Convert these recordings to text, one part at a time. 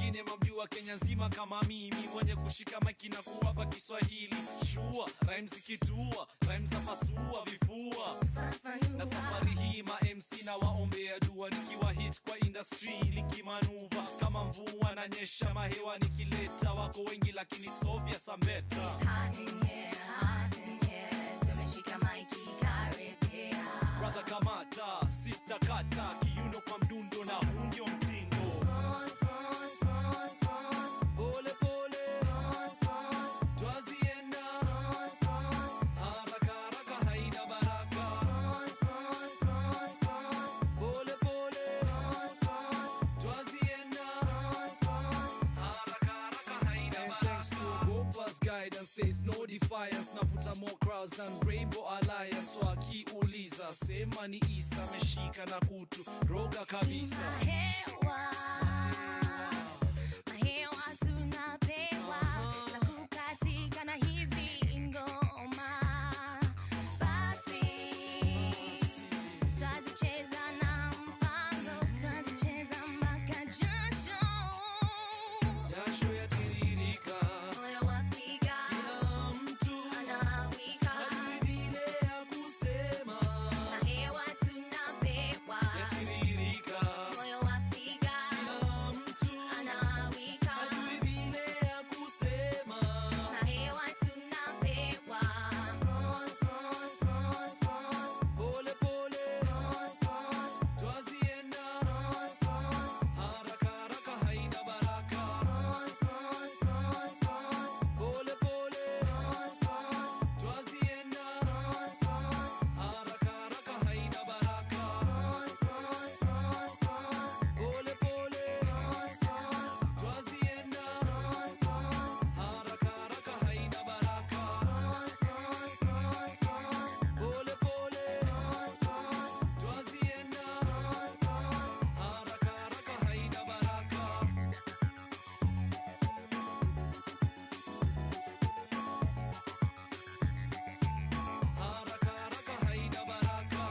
wengine mabjua Kenya nzima kama mimi, mwenye kushika maiki na kuwapa Kiswahili. Shua, rhymes kitua, rhymes pasua vifua. Na safari hii ma MC na waombea dua, nikiwa hit kwa industry likimanuva kama mvua na nyesha mahewa, nikileta wako wengi lakini it's obvious I'm better. Hot in here, tumeshika maiki karibia. Brother kamata, sister kata, kiuno kwa mdundo na undio mtindo. Pole pole, twazienda, haraka haraka haina baraka. Pole pole, twazienda, haraka haraka haina baraka. And thanks to Gopa's guidance, there's no defiance. Navuta more crowds than Rainbow Alliance. So akiuliza, sema ni Isa, meshika na kutu, roga kabisa. Mahewa tunapewa, za kukatika na hizi ngoma. Basi twazicheza na mpango, twazicheza mpaka jasho. Jasho yatiririka, Moyo wapiga, kila mtu anawika. hajui vile ya kusema. Mahewa tunapewa, Yatiririka, moyo wapiga, kila mtu anawika. hajui vile ya kusema. Mahewa tunapewa, Pole pole, twazienda, haraka haraka haina baraka. Pole pole, twazienda, haraka haraka haina baraka. Pole pole, twazienda, haraka haraka haina baraka. Pole pole, twazienda, haraka haraka haina baraka. Haraka haraka haina baraka.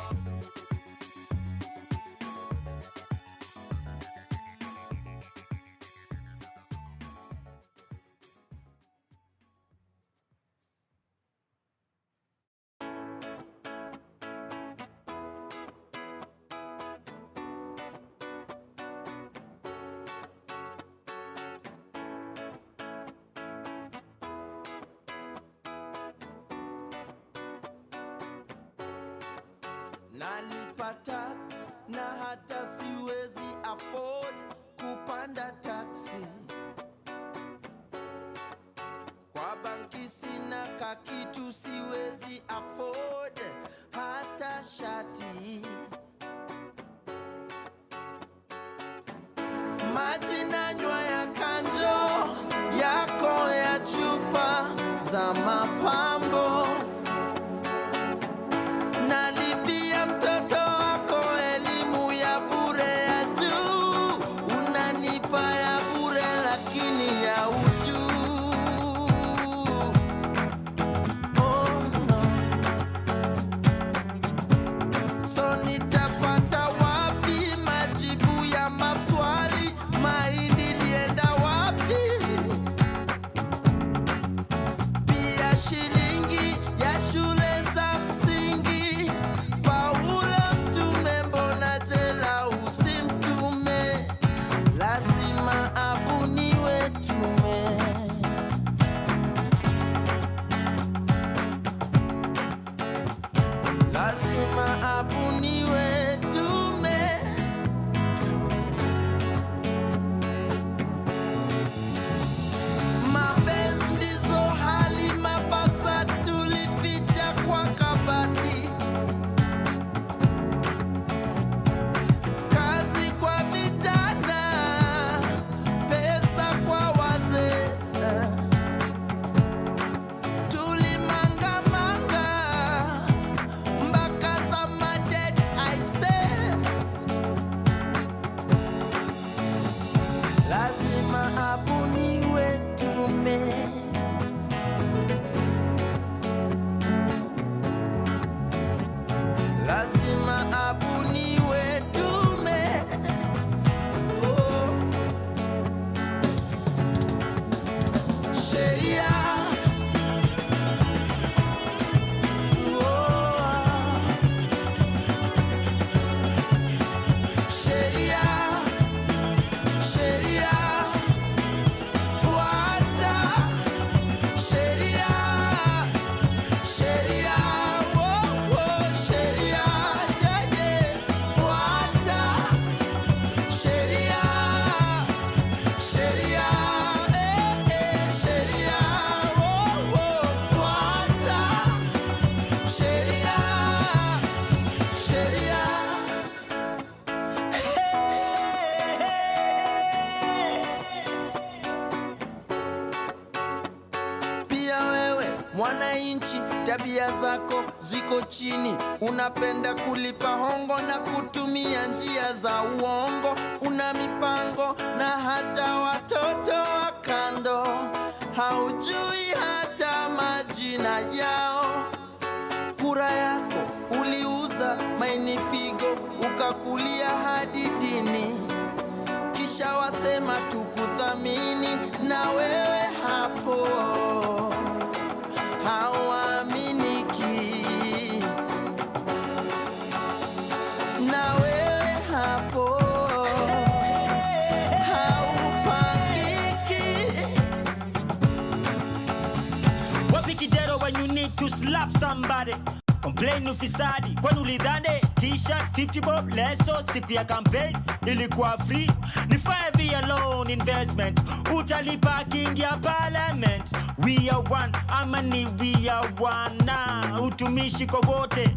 Nalipa tax na hata siwezi afford kupanda taxi. Kwa banki sina kakitu, siwezi afford hata shati. Maji nanywa ya kanjo yako ya chupa za mapambo. Nalipia mtoto wako elimu ya bure ya juu, unanipa ya bure lakini ya utu. Oh no. So mbichi, tabia zako ziko chini, unapenda kulipa hongo na kutumia njia za uongo, una mipango na hata watoto wa kando, haujui hata majina yao. Kura yako uliuza maini figo, ukakulia hadi dini, kisha wasema tukuthamini, na wewe hapo hauaminiki, na wewe hapo haupangiki. Wapi kidero when you need to slap somebody? Complain ufisadi kwani ulidhani t-shirt 50 bob leso siku ya campaign ilikuwa free? Ni 5 year loan investment utalipa kingia parliament. We are one, amani we are one. Na utumishi kwa wote,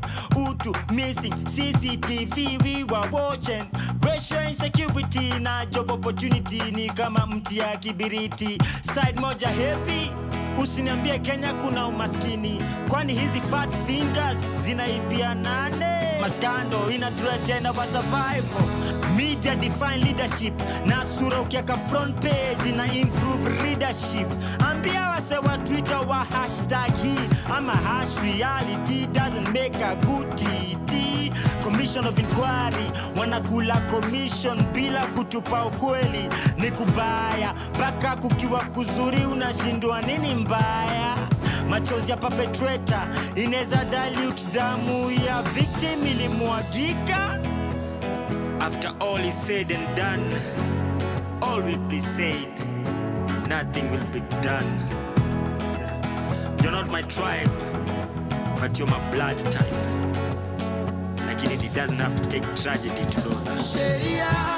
utu missing CCTV we were watching. Racial insecurity na job opportunity ni kama mti ya kibiriti. Side moja heavy, usiniambie Kenya kuna umaskini, kwani hizi fat fingers zinaibia nane? Maskando ina threaten our survival. Media define leadership, na sura ukiaka front page na improve readership. Ambia wase wa Twitter wa hashtag hii ama hash reality doesn't make a good TT. Commission of inquiry wanakula commission bila kutupa ukweli, ni kubaya baka kukiwa kuzuri unashindwa nini mbaya. Machozi ya perpetrator ineza dilute damu ya victim ilimwagika. After all is said and done, all will be said, nothing will be done. You're not my tribe, but you're my blood type. Like it doesn't have to take tragedy to know that. Sheria.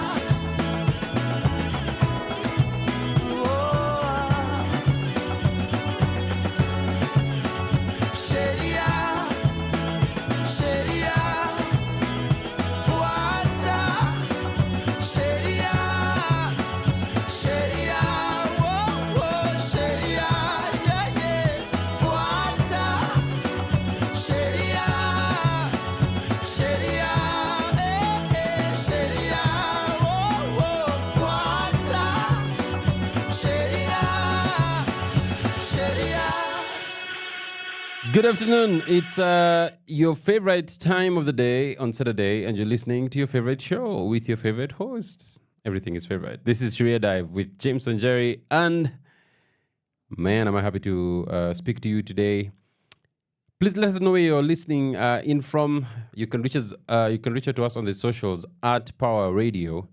Good afternoon. It's your favorite time of the day on Saturday, and you're listening to your favorite show with your favorite hosts. Everything is favorite. This is Sheria Dive with James WaNjeri, and man, am I happy to speak to you today. Please let us know where you're listening in from. You can reach us. You can reach out to us on the socials at Pawa Radio.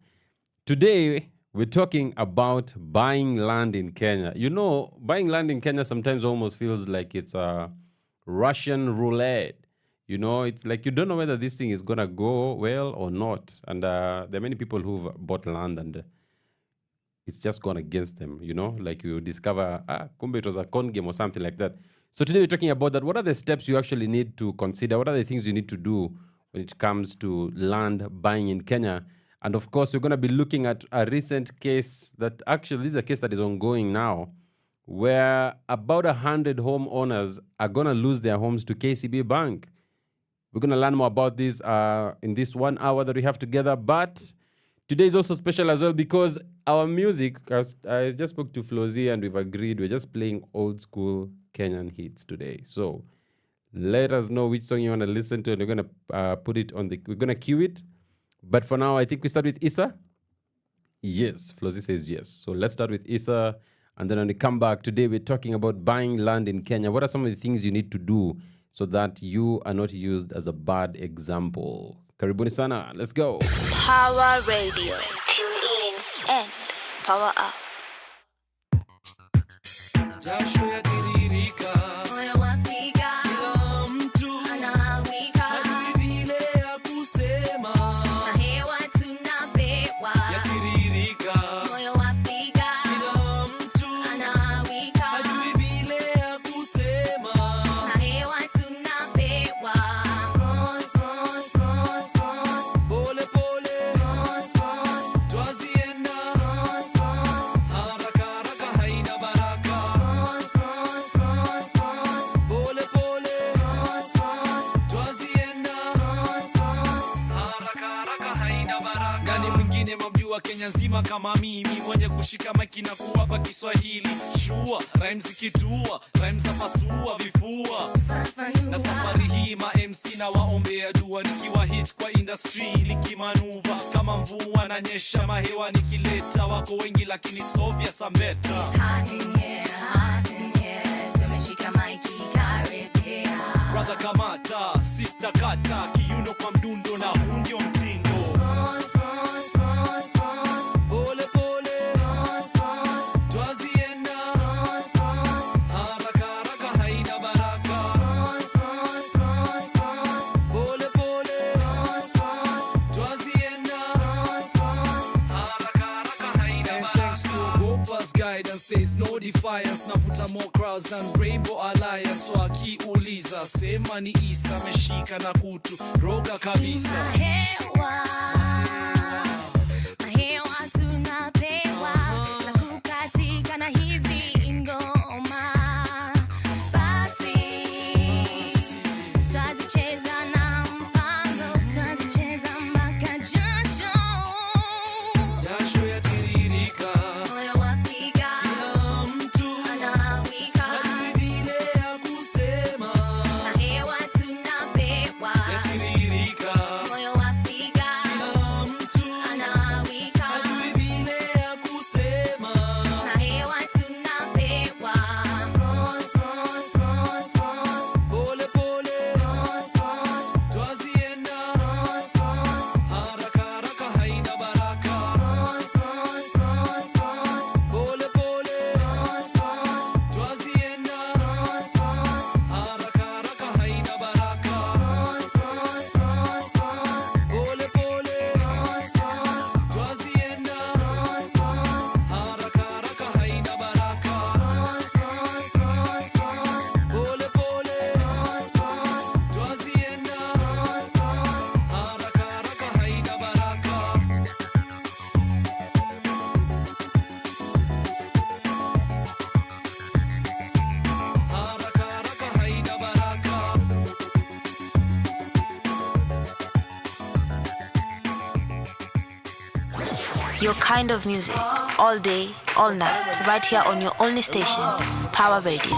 Today, we're talking about buying land in Kenya. You know, buying land in Kenya sometimes almost feels like it's a Russian roulette. You know, it's like you don't know whether this thing is going to go well or not. And there are many people who've bought land and it's just gone against them, you know, like you discover, kumbe it was a con game or something like that. So today we're talking about that. What are the steps you actually need to consider? What are the things you need to do when it comes to land buying in Kenya? And of course, we're going to be looking at a recent case that actually this is a case that is ongoing now, where about 100 homeowners are going to lose their homes to KCB Bank. We're going to learn more about this in this 1 hour that we have together. But today is also special as well because our music, as I just spoke to Flozy and we've agreed, we're just playing old school Kenyan hits today. So let us know which song you want to listen to, and we're going to put it on we're going to cue it. But for now, I think we start with Issa. Yes, Flozy says yes. So let's start with Issa. And then when we come back, today we're talking about buying land in Kenya. What are some of the things you need to do so that you are not used as a bad example? Karibuni sana. Let's go. Pawa Radio. Tune in and power up. Jasho yatiririka, Moyo wapiga, kila mtu anawika, hajui vile ya kusema. na hewa tunapewa. Yatiririka, Moyo wapiga, kila mtu anawika, hajui vile ya kusema. na hewa tunapewa. Mos, mos, mos, mos, Pole pole mos, mos, twazienda, mos, mos, haraka haraka haina baraka. mos, mos, mos, mos. Pole pole Nani mwingine mamjua Kenya nzima kama mimi, mwenye kushika maiki na kuwapa Kiswahili shua, rhymes zikitua, rhymes za pasua vifua. Na safari hii ma MC na waombea dua, nikiwa hit kwa industry likimanuva kama mvua na nyesha mahewa, nikileta wako wengi lakini it's obvious I'm better. Hot in here, tumeshika maiki karibia. Brother kamata, sister kata, kiuno kwa mdundo na huu ndio mtindo. Pole pole, twazienda, haraka haraka haina baraka. Pole pole, twazienda, haraka haraka haina baraka. Gopa's guidance, there's no defiance. Navuta more crowds than Rainbow Alliance. So akiuliza, sema ni Isa, ameshika na kutu, roga kabisa. Mahewa tunapewa za kukatika na hizi ngoma. Basi twazicheza na mpango, twazicheza mpaka jasho. Jasho yatiririka, Moyo wapiga, kila mtu anawika. hajui vile ya kusema. Mahewa tunapewa, Yatiririka, moyo wapiga, kila mtu anawika. hajui vile ya kusema. Mahewa tunapewa, Pole pole, twazienda, haraka haraka haina baraka. Pole pole, twazienda, haraka haraka haina baraka. Pole pole, twazienda, haraka haraka haina baraka. Pole pole, twazienda, haraka haraka haina baraka. Haraka haraka haina baraka. Your kind of music, all day, all night, right here on your only station, Power Radio.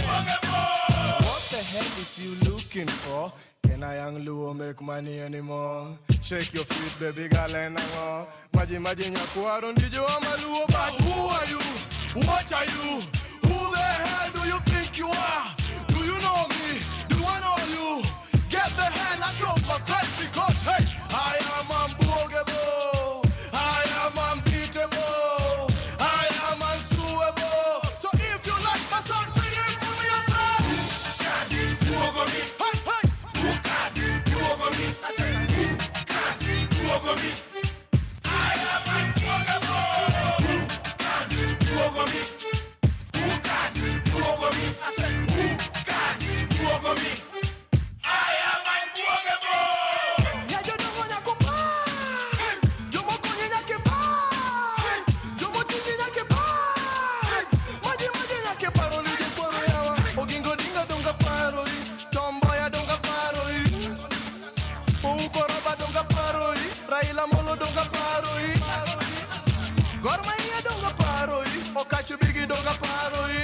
What the hell is you looking for? Can I young Luo make money anymore? Shake your feet, baby girl, and hang on. Maji nyakuaro ndijo ama Luo, but who are you? What are you? Who the hell do you think you are? Do you know me? Do I know you? Get the hell out of my face because hey, I am unbogable. I am unbeatable. I am unsuable. So if you like my song, sing it for yourself.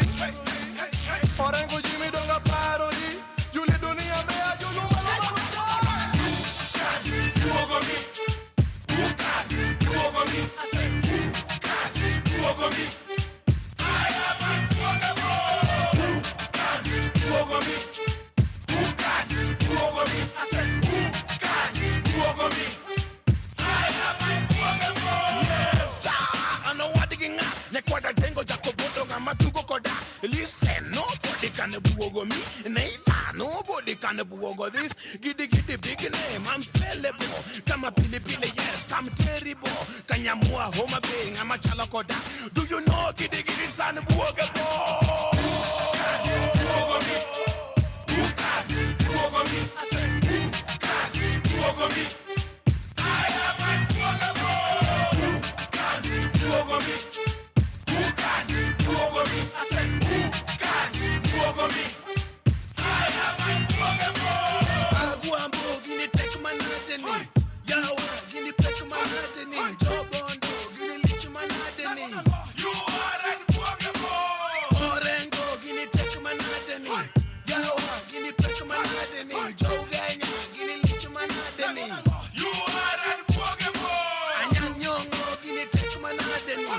Hey, Orengo Jimmy donga parody. Julie Dunia bea Julu malama. Listen, nobody can buogo me. Neither, nobody can buogo this. Giddy big name, I'm sellable. Kama pili yes, I'm terrible. Kanyamua homa bing, I'm a chalakoda. Do you know giddy san buogo? Buogo me. manadeni. Yawa, gini pek manadeni. Jobondo, gini lich manadeni. You are unfuckable. Orengo, gini pek manadeni. Yawa, gini pek manadeni. Joganya, gini lich manadeni. You are unfuckable. Anyanyongo, gini pek manadeni.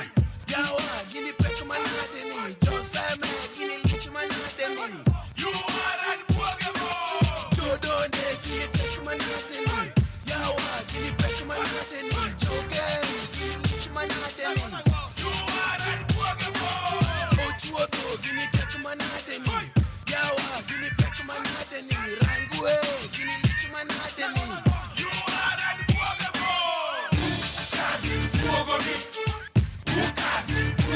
Yawa, gini pek manadeni. Joseme, gini lich manadeni. You are unfuckable. Jodonde, gini pek manadeni. Yawa, gini pek manadeni. Joge, gini lich manadeni. You are unfuckable. Ochuoto, gini pek manadeni. Yawa, gini pek manadeni. Rangue, gini lich manadeni. You are unfuckable. Over me.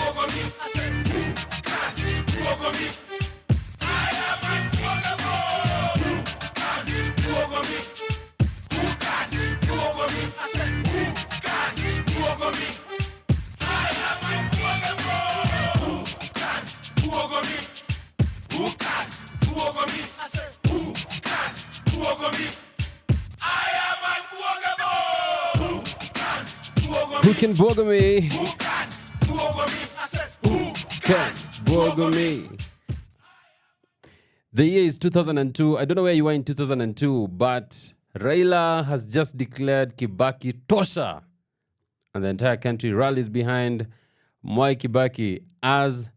Over me. I said, over me. I am unfuckable. Over me. Over me. I said, over me. I am unfuckable. Over me. Over me. I said, over me. I am unfuckable. Who can boggle me? Over me. I said, Can boggle me? The year is 2002. I don't know where you were in 2002, but Raila has just declared Kibaki tosha. And the entire country rallies behind Mwai Kibaki as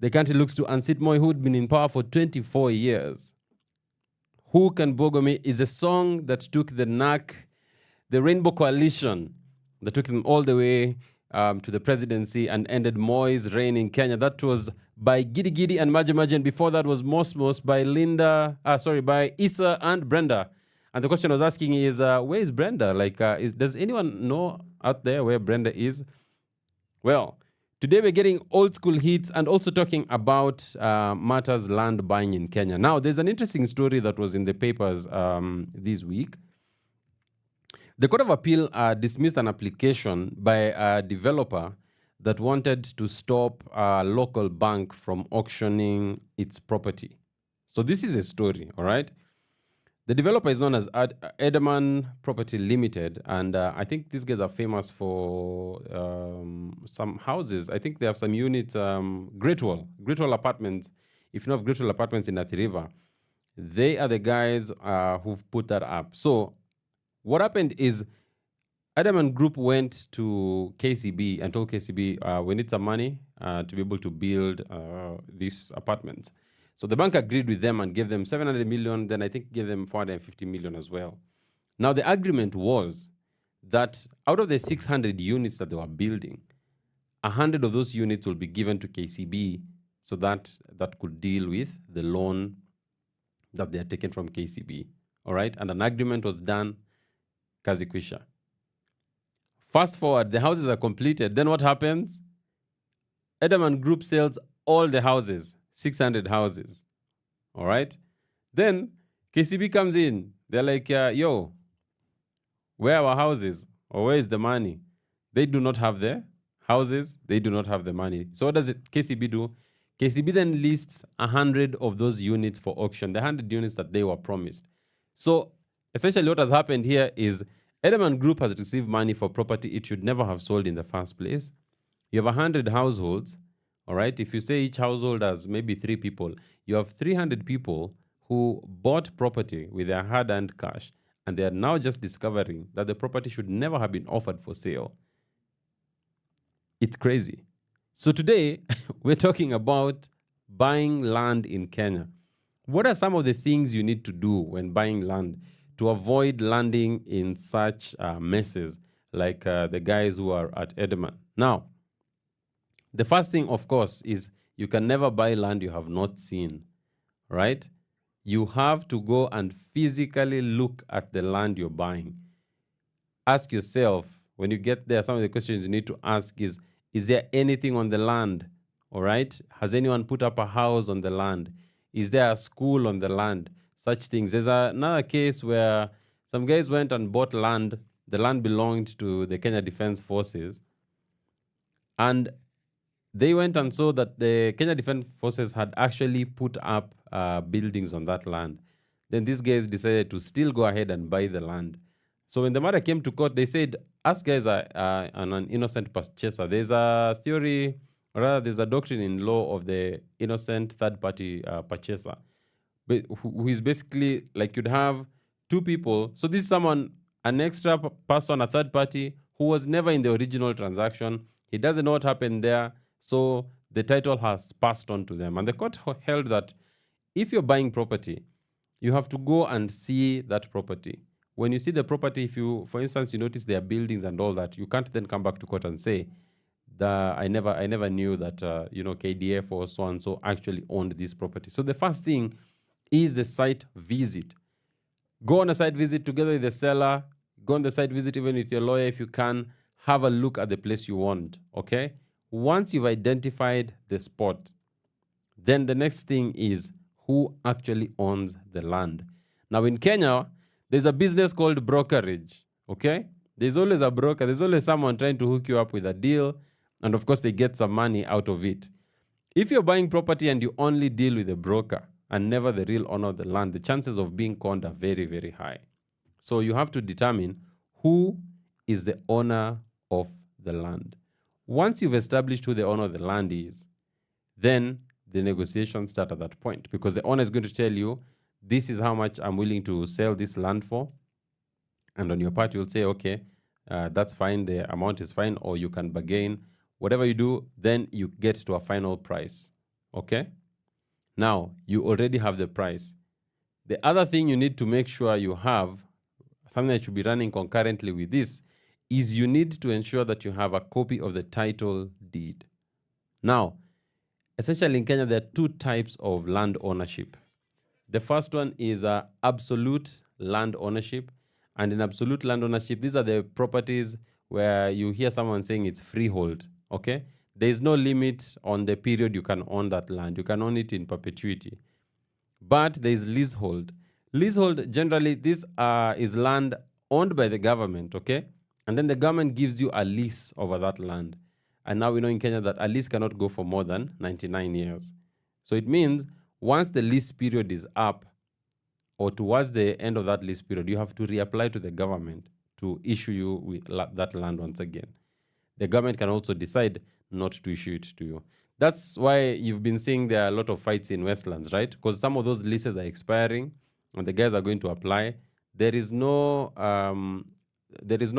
the country looks to unseat Moi, who'd been in power for 24 years. Who Can Boggle Me is a song that took the NAC, the Rainbow Coalition, that took them all the way to the presidency and ended Moi's reign in Kenya. That was by Giddy Giddy and Maji Maji, and before that was Most by by Issa and Brenda. And the question I was asking is, where is Brenda? Like, does anyone know out there where Brenda is? Well, today we're getting old school hits and also talking about matters land buying in Kenya. Now, there's an interesting story that was in the papers this week. The Court of Appeal dismissed an application by a developer that wanted to stop a local bank from auctioning its property. So this is a story, all right? The developer is known as Edelman Property Limited, and I think these guys are famous for some houses. I think they have some units, Great Wall Apartments. If you know of Great Wall Apartments in Athi River, they are the guys who've put that up. So what happened is Edelman Group went to KCB and told KCB, we need some money to be able to build these apartments. So the bank agreed with them and gave them 700 million, then I think gave them 450 million as well. Now the agreement was that out of the 600 units that they were building, 100 of those units will be given to KCB so that could deal with the loan that they had taken from KCB. All right, and an agreement was done, kazi kwisha. Fast forward, the houses are completed. Then what happens? Edelman Group sells all the houses, 600 houses. All right? Then KCB comes in. They're like, yo, where are our houses? Or where is the money? They do not have the houses. They do not have the money. So what does KCB do? KCB then lists 100 of those units for auction, the 100 units that they were promised. So essentially what has happened here is Edelman Group has received money for property it should never have sold in the first place. You have 100 households, all right? If you say each household has maybe 3 people, you have 300 people who bought property with their hard-earned cash, and they are now just discovering that the property should never have been offered for sale. It's crazy. So today, we're talking about buying land in Kenya. What are some of the things you need to do when buying land to avoid landing in such messes like the guys who are at Edelman? Now, the first thing, of course, is you can never buy land you have not seen, right? You have to go and physically look at the land you're buying. Ask yourself, when you get there, some of the questions you need to ask is there anything on the land, all right? Has anyone put up a house on the land? Is there a school on the land? Such things. There's another case where some guys went and bought land. The land belonged to the Kenya Defense Forces. And they went and saw that the Kenya Defense Forces had actually put up buildings on that land. Then these guys decided to still go ahead and buy the land. So when the matter came to court, they said, us guys are an innocent purchaser. There's a theory, or rather there's a doctrine in law of the innocent third-party purchaser, but who is basically like you'd have two people. So this is someone, an extra person, a third party, who was never in the original transaction. He doesn't know what happened there. So the title has passed on to them. And the court held that if you're buying property, you have to go and see that property. When you see the property, if you, for instance, you notice there are buildings and all that, you can't then come back to court and say, I never knew that, KDF or so and so actually owned this property. So the first thing is the site visit. Go on a site visit together with the seller. Go on the site visit even with your lawyer if you can. Have a look at the place you want, okay? Once you've identified the spot, then the next thing is who actually owns the land. Now in Kenya, there's a business called brokerage, okay? There's always a broker. There's always someone trying to hook you up with a deal. And of course, they get some money out of it. If you're buying property and you only deal with a broker and never the real owner of the land, the chances of being conned are very, very high. So you have to determine who is the owner of the land. Once you've established who the owner of the land is, then the negotiations start at that point, because the owner is going to tell you, this is how much I'm willing to sell this land for. And on your part, you'll say, okay, that's fine. The amount is fine, or you can bargain. Whatever you do, then you get to a final price. Okay? Now, you already have the price. The other thing you need to make sure you have, something that should be running concurrently with this, is you need to ensure that you have a copy of the title deed. Now, essentially in Kenya, there are two types of land ownership. The first one is absolute land ownership. And in absolute land ownership, these are the properties where you hear someone saying it's freehold, okay? There is no limit on the period you can own that land. You can own it in perpetuity. But there is leasehold. Leasehold, generally, this is land owned by the government, okay? And then the government gives you a lease over that land. And now we know in Kenya that a lease cannot go for more than 99 years. So it means once the lease period is up, or towards the end of that lease period, you have to reapply to the government to issue you with that land once again. The government can also decide not to issue it to you. That's why you've been seeing there are a lot of fights in Westlands, right? Because some of those leases are expiring and the guys are going to apply. There is no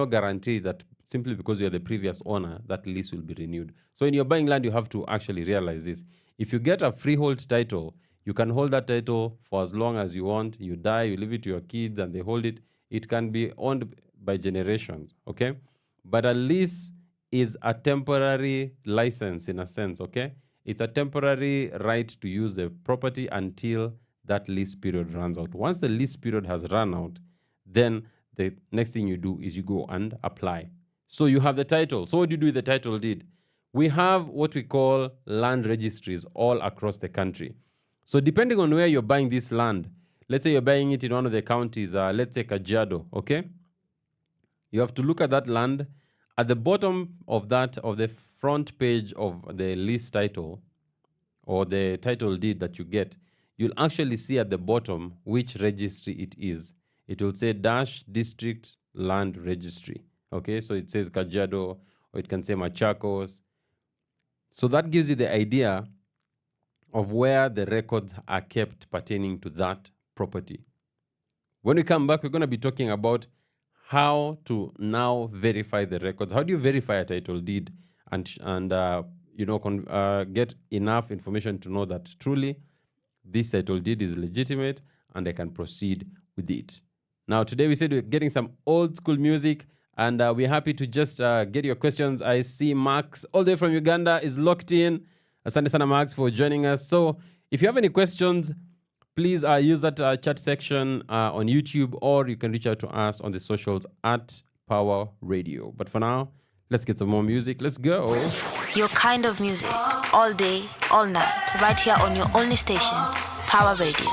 guarantee that simply because you're the previous owner, that lease will be renewed. So when you're buying land, you have to actually realize this. If you get a freehold title, you can hold that title for as long as you want. You die, you leave it to your kids, and they hold it. It can be owned by generations, okay? But a lease is a temporary license in a sense, okay? It's a temporary right to use the property until that lease period runs out. Once the lease period has run out, then the next thing you do is you go and apply. So you have the title. So what do you do with the title deed? We have what we call land registries all across the country. So depending on where you're buying this land, let's say you're buying it in one of the counties, let's say Kajiado, okay? You have to look at that land. At the bottom of that, of the front page of the lease title or the title deed that you get, you'll actually see at the bottom which registry it is. It will say Dash District Land Registry, okay? So it says Kajiado, or it can say Machakos. So that gives you the idea of where the records are kept pertaining to that property. When we come back, we're going to be talking about how to now verify the records. How do you verify a title deed and get enough information to know that truly this title deed is legitimate and I can proceed with it. Now, today we said we're getting some old school music, and we're happy to just get your questions. I see Max all the way from Uganda is locked in. Asante sana Max for joining us. So if you have any questions, please use that chat section on YouTube, or you can reach out to us on the socials at Pawa Radio. But for now, let's get some more music. Let's go. Your kind of music, all day, all night, right here on your only station, Power Radio.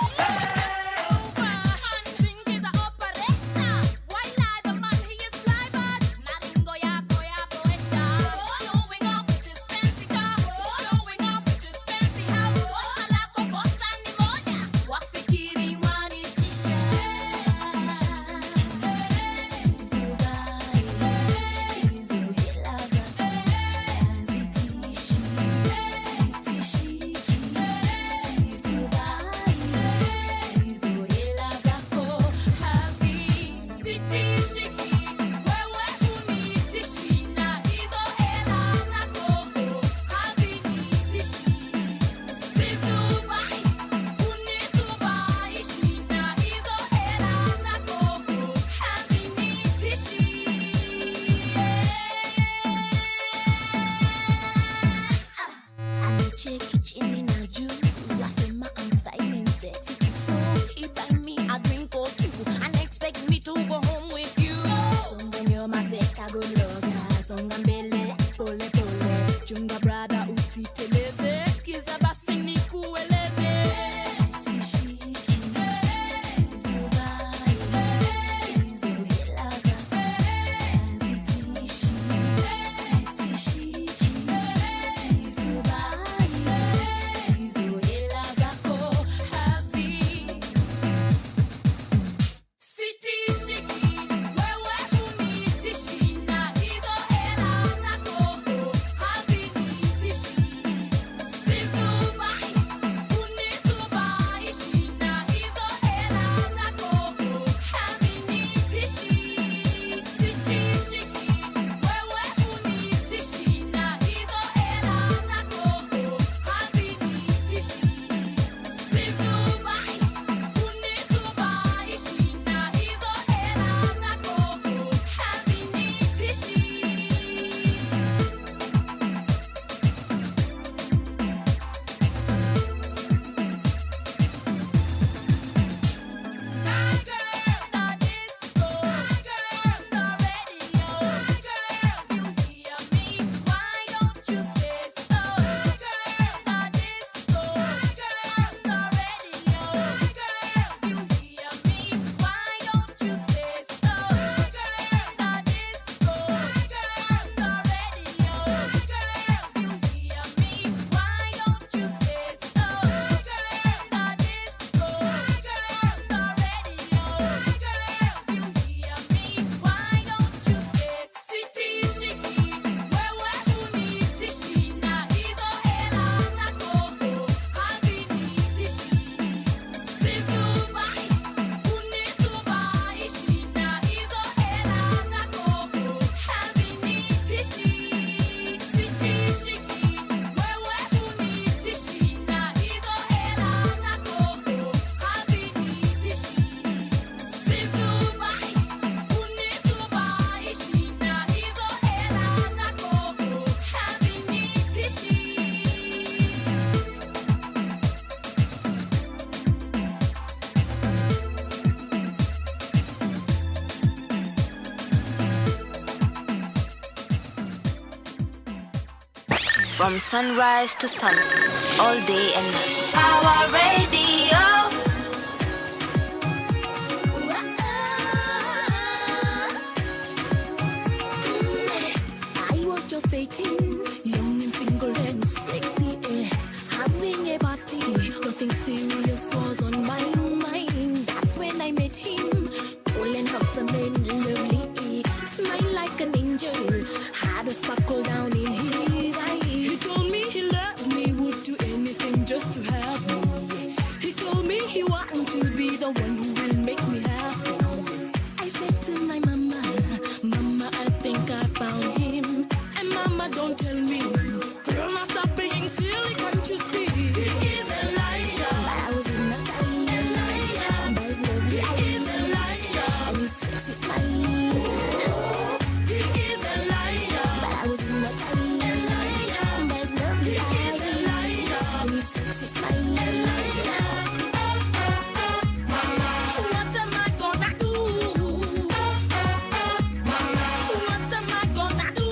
From sunrise to sunset, all day and night. Power Radio. I was just 18, young and single and sexy, having a party. Nothing serious was on my mind. That's when I met him, tall and handsome and lovely, smile like an angel, had a sparkle down in his eyes. He told me he loved me, would do anything just to have me. He told me he wanted to be the one who will make me happy. I said to my mama, Mama, I think I found him. And Mama, don't tell me, girl, now stop being silly, can't you see? He is a liar. But I was hypnotized by his lovely eyes. He is a liar. And his sexy smile. He is a liar. But I was hypnotized by his lovely eyes. And his sexy smile. What am I gonna do? What am I gonna do?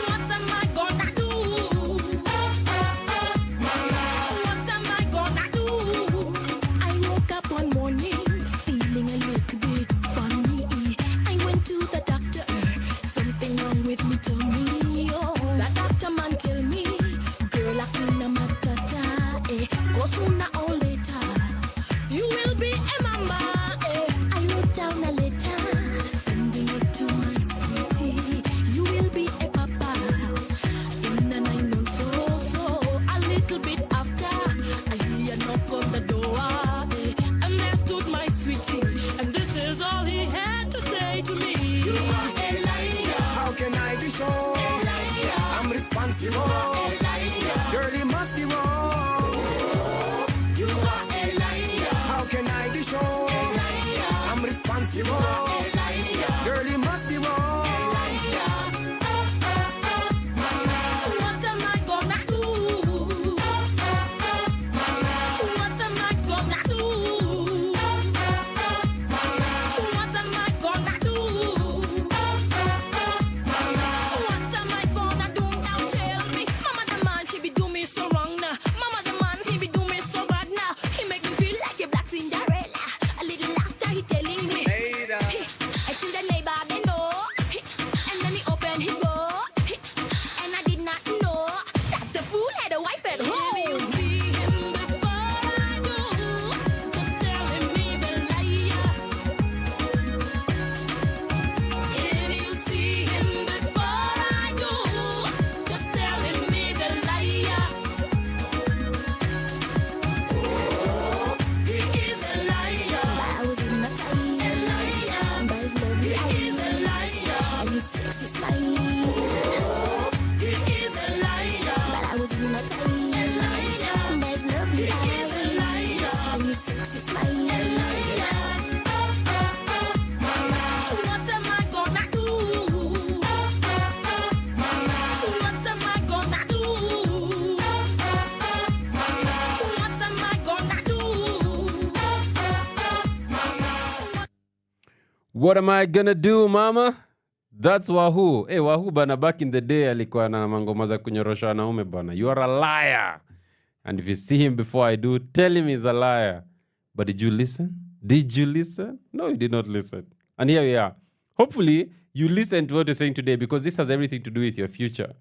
What am I gonna do? What am I gonna do? I woke up one morning feeling a little bit funny. I went to the doctor, something wrong with me tummy. Oh, the doctor man tell me, girl, hakuna matata, go sooner or later, you will be a mama. I wrote down a letter, sending it to my sweetie. You will be a papa in a 9 months or so. A little bit after, I hear a knock on the door, and there stood my sweetie, and this is all he had to say to me. You are a liar. How can I be sure? I'm responsible. Girl, you must be wrong. You are a liar. How can I be sure? I'm responsible. Girl, you must be wrong. What am I gonna do? What am I gonna do? What am I gonna do? What am I gonna do now? Tell me, Mama the man, he be do me so wrong now. Mama the man, he be do me so bad now. He make me feel like a black Cinderella. A little laughter, he telling me. I think the neighbor they know. And then he open his door. And I did not know that the fool had a wife at home. If you see him before I do, just tell him he's a liar. If you see him before I do, just tell him he's a liar. He is a liar. I was hypnotized by his lovely eyes. He is a liar. And his sexy smile. He is a liar. But I was hypnotized by his lovely eyes. And his sexy smile. What am I gonna do? What am I gonna do? What am I gonna do? What am I gonna do, mama? That's Wahoo. Hey, Wahoo bana, back in the day alikuwa na mangoma za kunyorosha wanaume bana. You are a liar. And if you see him before I do, tell him he's a liar. But did you listen? Did you listen? No, you did not listen. And here we are. Hopefully, you listen to what we're saying today, because this has everything to do with your future.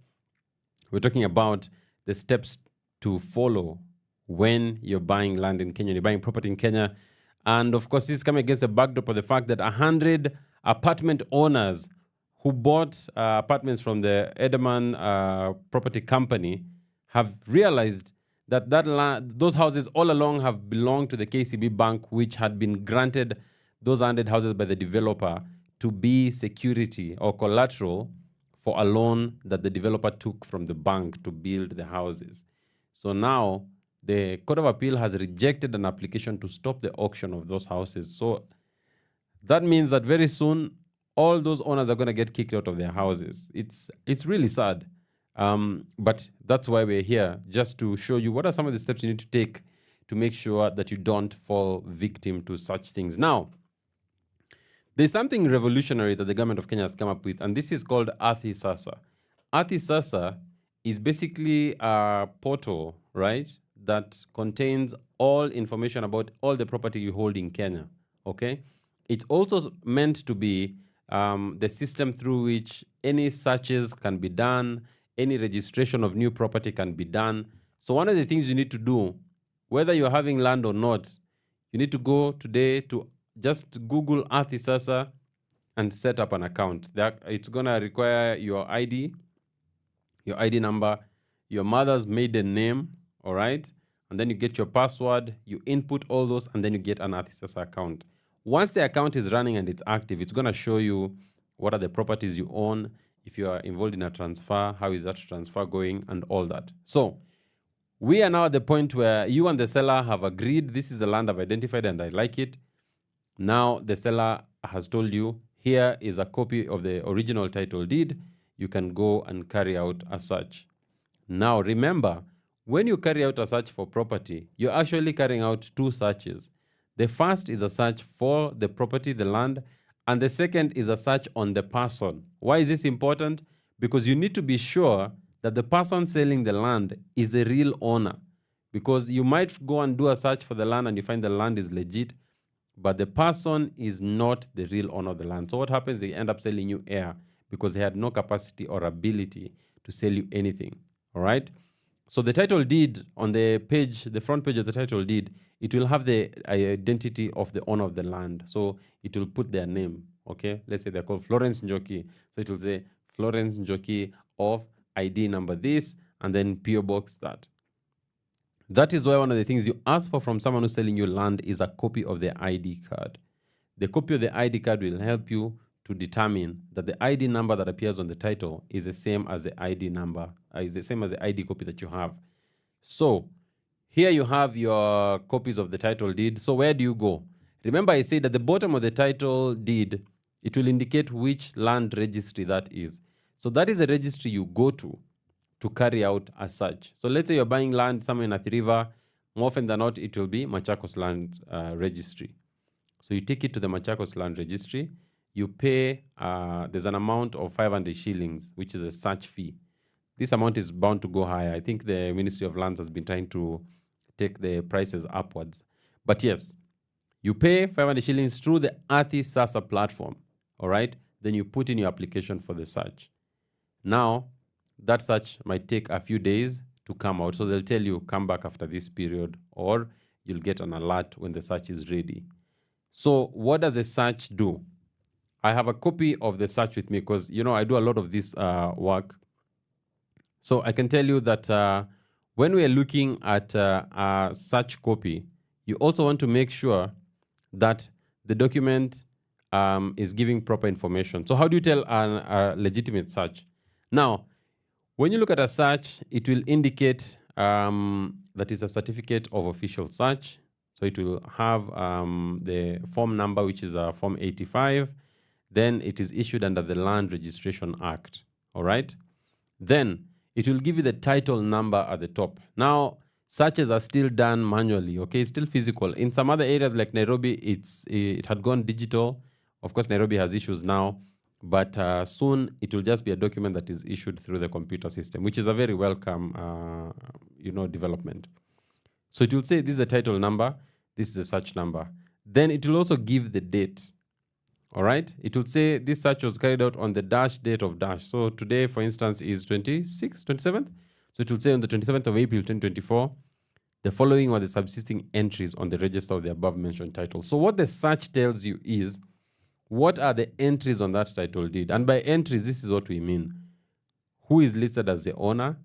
We're talking about the steps to follow when you're buying land in Kenya, you're buying property in Kenya. And of course, this is coming against the backdrop of the fact that 100 apartment owners who bought apartments from the Edelman property company have realized that those houses all along have belonged to the KCB Bank, which had been granted those 100 houses by the developer to be security or collateral for a loan that the developer took from the bank to build the houses. So now the Court of Appeal has rejected an application to stop the auction of those houses. So that means that very soon all those owners are going to get kicked out of their houses. It's really sad. But that's why we're here, just to show you what are some of the steps you need to take to make sure that you don't fall victim to such things. Now, there's something revolutionary that the government of Kenya has come up with, and this is called Athi Sasa. Ardhi Sasa is basically a portal, right, that contains all information about all the property you hold in Kenya, okay? It's also meant to be the system through which any searches can be done, any registration of new property can be done. So one of the things you need to do, whether you're having land or not, you need to go today to just Google Ardhi Sasa and set up an account. It's going to require your ID number, your mother's maiden name, all right? And then you get your password, you input all those, and then you get an Ardhi Sasa account. Once the account is running and it's active, it's going to show you what are the properties you own, if you are involved in a transfer, how is that transfer going, and all that. So we are now at the point where you and the seller have agreed, this is the land I've identified and I like it. Now the seller has told you, here is a copy of the original title deed. You can go and carry out a search. Now remember, when you carry out a search for property, you're actually carrying out two searches. The first is a search for the property, the land, and the second is a search on the person. Why is this important? Because you need to be sure that the person selling the land is a real owner. Because you might go and do a search for the land and you find the land is legit, but the person is not the real owner of the land. So what happens? They end up selling you air because they had no capacity or ability to sell you anything. All right? So the title deed on the page, the front page of the title deed, it will have the identity of the owner of the land. So it will put their name, okay? Let's say they're called Florence Njoki. So it will say Florence Njoki of ID number this, and then PO box that. That is why one of the things you ask for from someone who's selling you land is a copy of their ID card. The copy of the ID card will help you to determine that the ID number that appears on the title is the same as the ID number, is the same as the ID copy that you have. So here you have your copies of the title deed. So where do you go? Remember I said at the bottom of the title deed, it will indicate which land registry that is. So that is a registry you go to carry out a search. So let's say you're buying land somewhere in Athi River. More often than not, it will be Machakos Land Registry. So you take it to the Machakos Land Registry. You pay, there's an amount of 500 shillings, which is a search fee. This amount is bound to go higher. I think the Ministry of Lands has been trying to take the prices upwards. But yes, you pay 500 shillings through the Ardhi Sasa platform, all right? Then you put in your application for the search. Now, that search might take a few days to come out. So they'll tell you, come back after this period, or you'll get an alert when the search is ready. So what does a search do? I have a copy of the search with me because, you know, I do a lot of this work. So I can tell you that when we are looking at a search copy, you also want to make sure that the document is giving proper information. So how do you tell a legitimate search? Now, when you look at a search, it will indicate that is a certificate of official search. So it will have the form number, which is Form 85. Then it is issued under the Land Registration Act. All right? Then it will give you the title number at the top. Now, searches are still done manually, okay? It's still physical. In some other areas like Nairobi, it had gone digital. Of course, Nairobi has issues now. But soon it will just be a document that is issued through the computer system, which is a very welcome, development. So it will say this is the title number, this is the search number. Then it will also give the date. All right. It will say this search was carried out on the dash date of dash. So today, for instance, is 27th. So it will say on the 27th of April, 2024, the following are the subsisting entries on the register of the above mentioned title. So what the search tells you is, what are the entries on that title deed? And by entries, this is what we mean. Who is listed as the owner?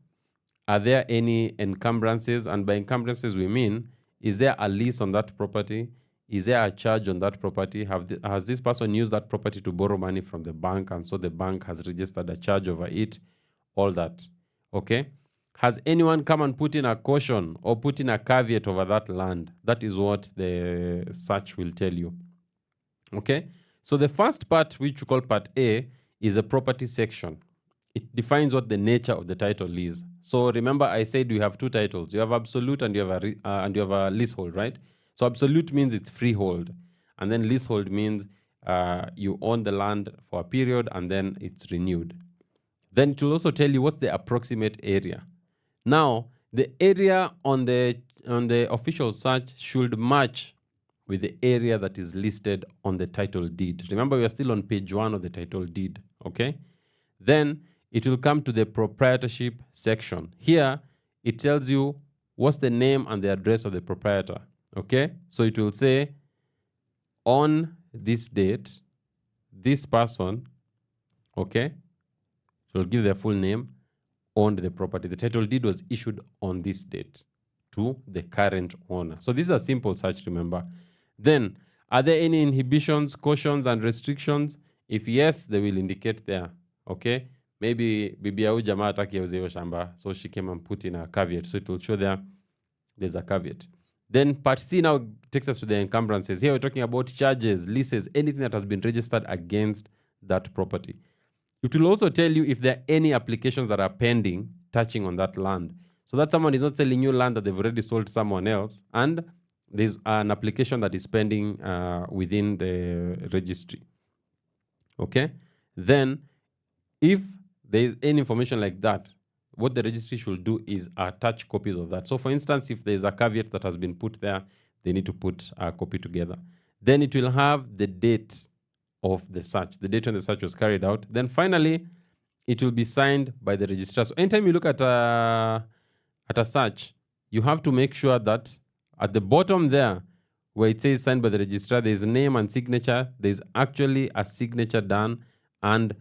Are there any encumbrances? And by encumbrances, we mean, is there a lease on that property? Is there a charge on that property? Has this person used that property to borrow money from the bank, and so the bank has registered a charge over it? All that, okay? Has anyone come and put in a caution or put in a caveat over that land? That is what the search will tell you, okay? So the first part, which we call part A, is a property section. It defines what the nature of the title is. So remember, I said you have two titles. You have absolute and you have a leasehold, right? So absolute means it's freehold, and then leasehold means you own the land for a period and then it's renewed. Then it will also tell you what's the approximate area. Now, the area on the official search should match with the area that is listed on the title deed. Remember, we are still on page 1 of the title deed, okay? Then it will come to the proprietorship section. Here, it tells you what's the name and the address of the proprietor, okay? So it will say, on this date, this person, okay, it will give their full name, owned the property. The title deed was issued on this date to the current owner. So this is a simple search, remember. Then, are there any inhibitions, cautions, and restrictions? If yes, they will indicate there, okay? Maybe bibi au jamaa hataki auze hiyo shamba, so she came and put in a caveat. So it will show there's a caveat. Then part C now takes us to the encumbrances. Here we're talking about charges, leases, anything that has been registered against that property. It will also tell you if there are any applications that are pending touching on that land. So that someone is not selling you land that they've already sold to someone else, and there's an application that is pending within the registry. Okay? Then, if there is any information like that, what the registry should do is attach copies of that. So for instance, if there's a caveat that has been put there, they need to put a copy together. Then it will have the date of the search, the date when the search was carried out. Then finally, it will be signed by the registrar. So anytime you look at a search, you have to make sure that at the bottom there, where it says signed by the registrar, there is a name and signature. There is actually a signature done, and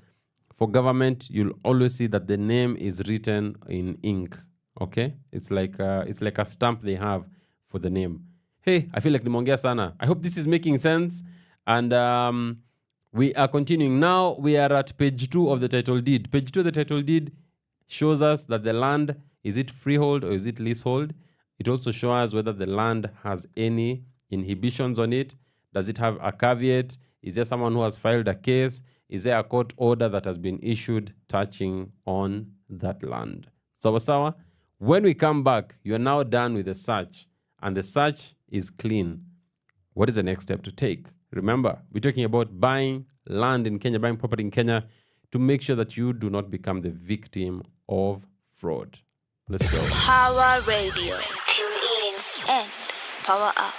for government, you'll always see that the name is written in ink. Okay, it's like a stamp they have for the name. Hey, I feel like nimeongea sana. I hope this is making sense, and we are continuing. Now we are at page 2 of the title deed. Page 2 of the title deed shows us that the land, is it freehold or is it leasehold? It also shows us whether the land has any inhibitions on it. Does it have a caveat? Is there someone who has filed a case? Is there a court order that has been issued touching on that land? Sawa. When we come back, you are now done with the search, and the search is clean. What is the next step to take? Remember, we're talking about buying land in Kenya, buying property in Kenya, to make sure that you do not become the victim of fraud. Let's go. Power Radio. Tune in and power up.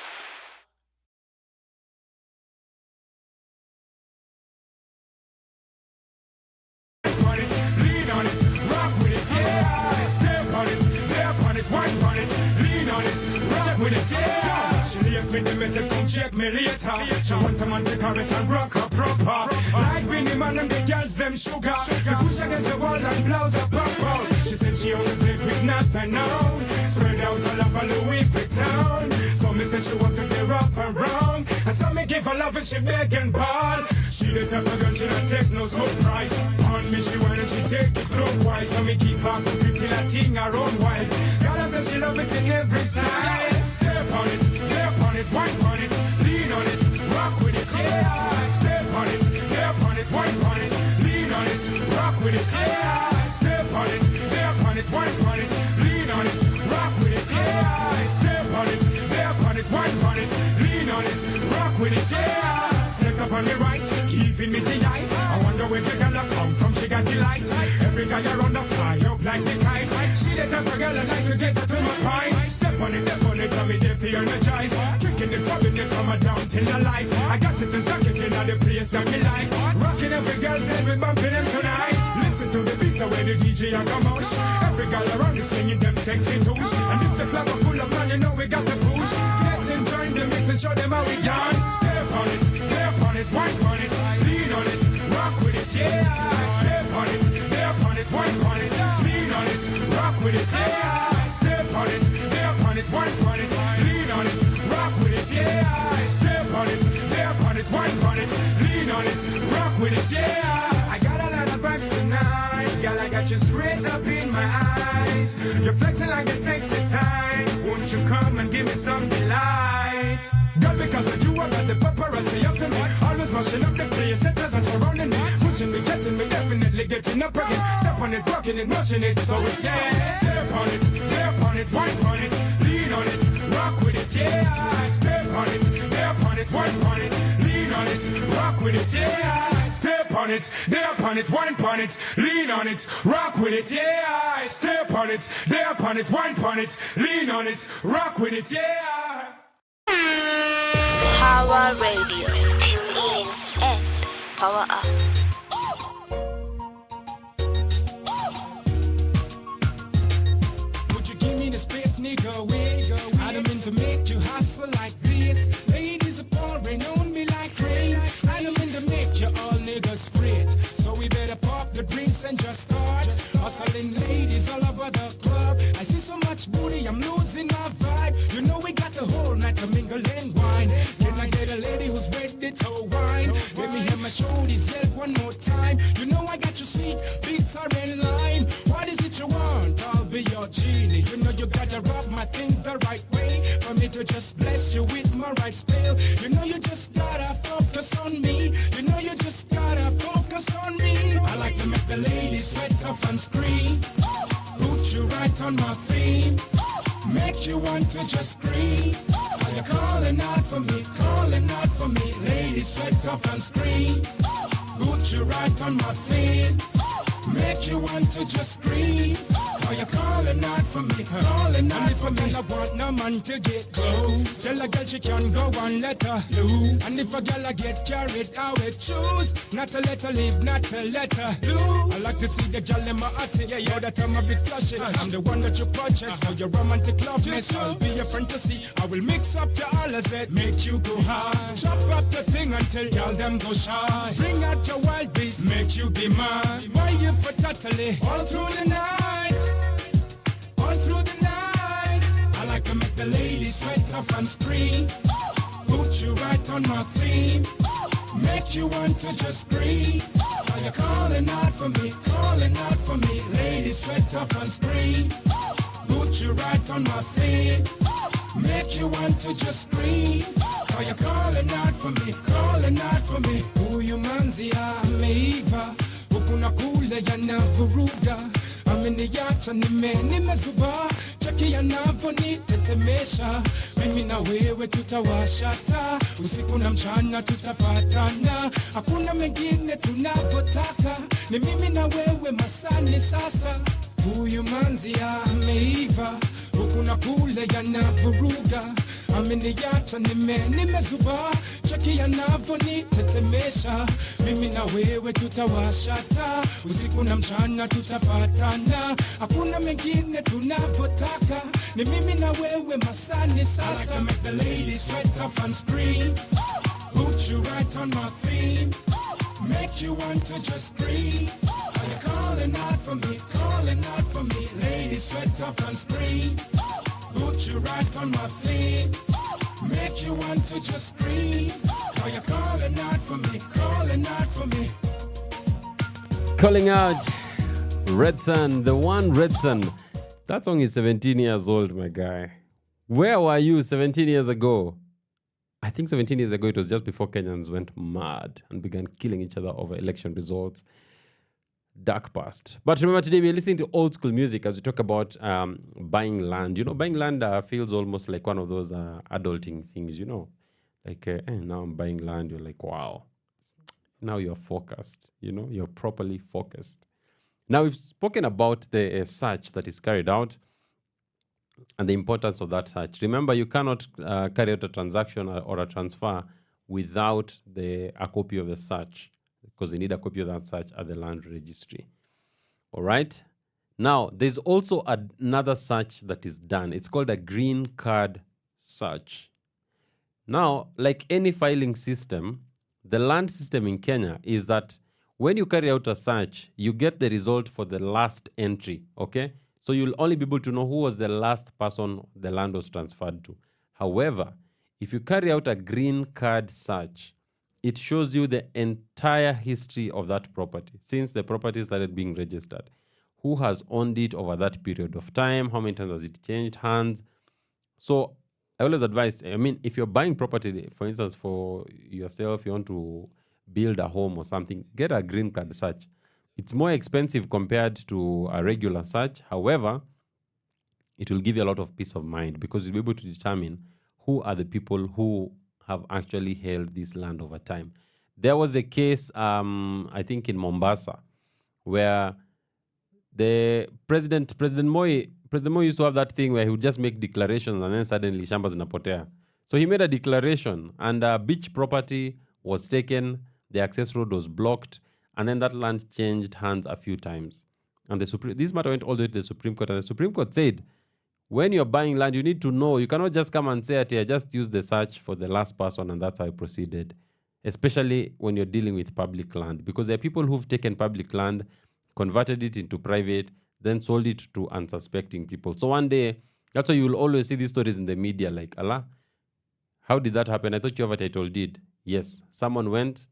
Lean on it, rock with it, yeah. Step on it, step on it, wine on it. Lean on it, rock with it, yeah. She leave me the message, come check me later. She want a man to caress and rock her proper. Like Winnie Man and the girls, them sugar. The push against the wall and blouse a pop out. She said she only played with nothing now. Spread out all over Louis Vuitton. So me said she want to be rough and wrong. And so me give her love and she begging bad. She the type of girl, she not take no surprise. On me she want and she take it clockwise. So me keep her cooking till I ting her own wife. God I said she love it in every side. Step on it, wine on it, lean on it, rock with it, yeah. Step on it, wine on it, lean on it, rock with it, yeah. Step on it, wine on it, lean on it, rock with it, yeah. Step on it, wine on it, lean on it, rock with it, yeah. Sex up on me right, giving me the ice. I wonder where the girl come from, she got the light. Every guy around the fly up like the kite. She the type of girl I like to take her to my pint. Step on it, tell me they feel energized. Drinking it, rubbing it from her down till the light. I got it and stuck it in the place that me like. Rocking every girl's head, we bumping them tonight. Listen to the beat where the DJ a come out. Every girl around is singing them sexy tunes. And if the club are full of man, you know we got the push. Get in, join the mix and show them how we done. Step on it, wine on it, lean on it, rock with it, yeah. Step on it, wine on it, lean on it, rock with it, yeah. Step on it, wine on it, lean on it, rock with it, yeah. Step on it, wine on it, lean on it, rock with it, yeah. I got a lot of vibes tonight, girl, I got you straight up in my eyes. You're flexing like a sexy time. Won't you come and give me some delight? Girl, because of you, I got the paparazzi up to me. Always mashing up the place, setters are surrounding me. Pushing me, getting me, definitely getting up again. Step on it, rocking it, mashing it, so it's yeah. Step on it, wine on it, lean on it, rock with it, yeah. Step on it, wine on it, lean on it, rock with it, yeah. Step on it, they upon it, wine on it, lean on it, rock with it, yeah. Stay upon it, they upon it, wine on it, lean on it, rock with it, yeah. Power Radio. Tune in and power up. Would you give me the space, nigga? Wait, I don't mean to make you hustle like this. Ladies are pouring on me like rain. I don't mean to make you all niggas fret. So we better pop the drinks and just start hustling ladies all over the club. I see so much booty, I'm losing my vibe. You know we got the whole night to mingle and wine. Can I get a lady who's ready to wine? Let me hear my shoulders yell one more time. You know I got you sweet, beats are in line. What is it you want? I'll be your genie. You know you gotta rub my thing the right way for me to just bless you with my right spell. You know you just gotta focus on me. You know you just gotta focus on me. I like to make the ladies sweat off and scream. Put you right on my feet. Make you want to just scream. Are you calling out for me? Calling out for me. Ladies sweat off and scream. Put you right on my feet. Make you want to just scream. Are you calling out for me? Calling out for me. I want no man to get close. Tell a girl she can go and let her loose. And if a girl I get carried, I will choose not to let her live, not to let her lose. I like to see the girl in my attic. Yeah, that I'm a bit flashy. I'm the one that you purchase for your romantic loveness. I'll be your fantasy. I will mix up the all that make you go high. Chop up the thing until y'all them go shy. Bring out your wild beast, make you be mine. Why you for totally all through the night? All through the night. I like to make the ladies sweat off and scream. Put you right on my theme. Make you want to just scream. Are you calling out for me? Calling out for me. Ladies sweat off and scream. Put you right on my theme. Make you want to just scream. Are you calling out for me? Calling out for me. Huyu manzi ameiva. Huku na kule yanavuruga. Ameniacha nimezuba. Cheki yanavonitetemesha. Mimi na wewe tutawashata. Usiku na mchana tutafatana. Hakuna mengine tunapotaka. Ni mimi na wewe masani sasa. Huyu manzi ameiva. Huku na kule yanavuruga. Ameniacha nimezuba. Cheki yanavonitetemesha. Mimi na wewe tutawashata. Usiku na mchana tutafatana. Hakuna mengine tunapotaka. Ni mimi na wewe masani sasa. I like to make the ladies sweat off and scream. Put you right on my feet. Make you want to just scream. Are you calling out for me? Calling out for me. Ladies sweat off and scream. Put you right on my feet. Make you want to just scream. Are you calling out for me? Calling out for me. Calling out Red Sun, the one Red Sun. That song is 17 years old, my guy. Where were you 17 years ago? I think 17 years ago, it was just before Kenyans went mad and began killing each other over election results. Dark past. But remember, today we're listening to old school music as we talk about buying land. You know, buying land feels almost like one of those adulting things, you know. Like, now I'm buying land. You're like, wow. Now you're focused, you know. You're properly focused. Now, we've spoken about the search that is carried out and the importance of that search. Remember, you cannot carry out a transaction or a transfer without a copy of the search, because you need a copy of that search at the land registry. All right? Now, there's also another search that is done. It's called a green card search. Now, like any filing system, the land system in Kenya is that when you carry out a search, you get the result for the last entry, okay? So you'll only be able to know who was the last person the land was transferred to. However, if you carry out a green card search, it shows you the entire history of that property since the property started being registered. Who has owned it over that period of time? How many times has it changed hands? So I always advise, if you're buying property, for instance, for yourself, you want to build a home or something, get a green card search. It's more expensive compared to a regular search. However, it will give you a lot of peace of mind because you'll be able to determine who are the people who have actually held this land over time. There was a case, I think in Mombasa, where the President Moi used to have that thing where he would just make declarations and then suddenly shamba zinapotea. So he made a declaration and beach property was taken, the access road was blocked, and then that land changed hands a few times. And this matter went all the way to the Supreme Court, and the Supreme Court said, when you're buying land, you need to know. You cannot just come and say, I just use the search for the last person, and that's how I proceeded. Especially when you're dealing with public land. Because there are people who've taken public land, converted it into private, then sold it to unsuspecting people. So one day, that's why you'll always see these stories in the media like, Allah, how did that happen? I thought you have a title deed. Yes, someone went,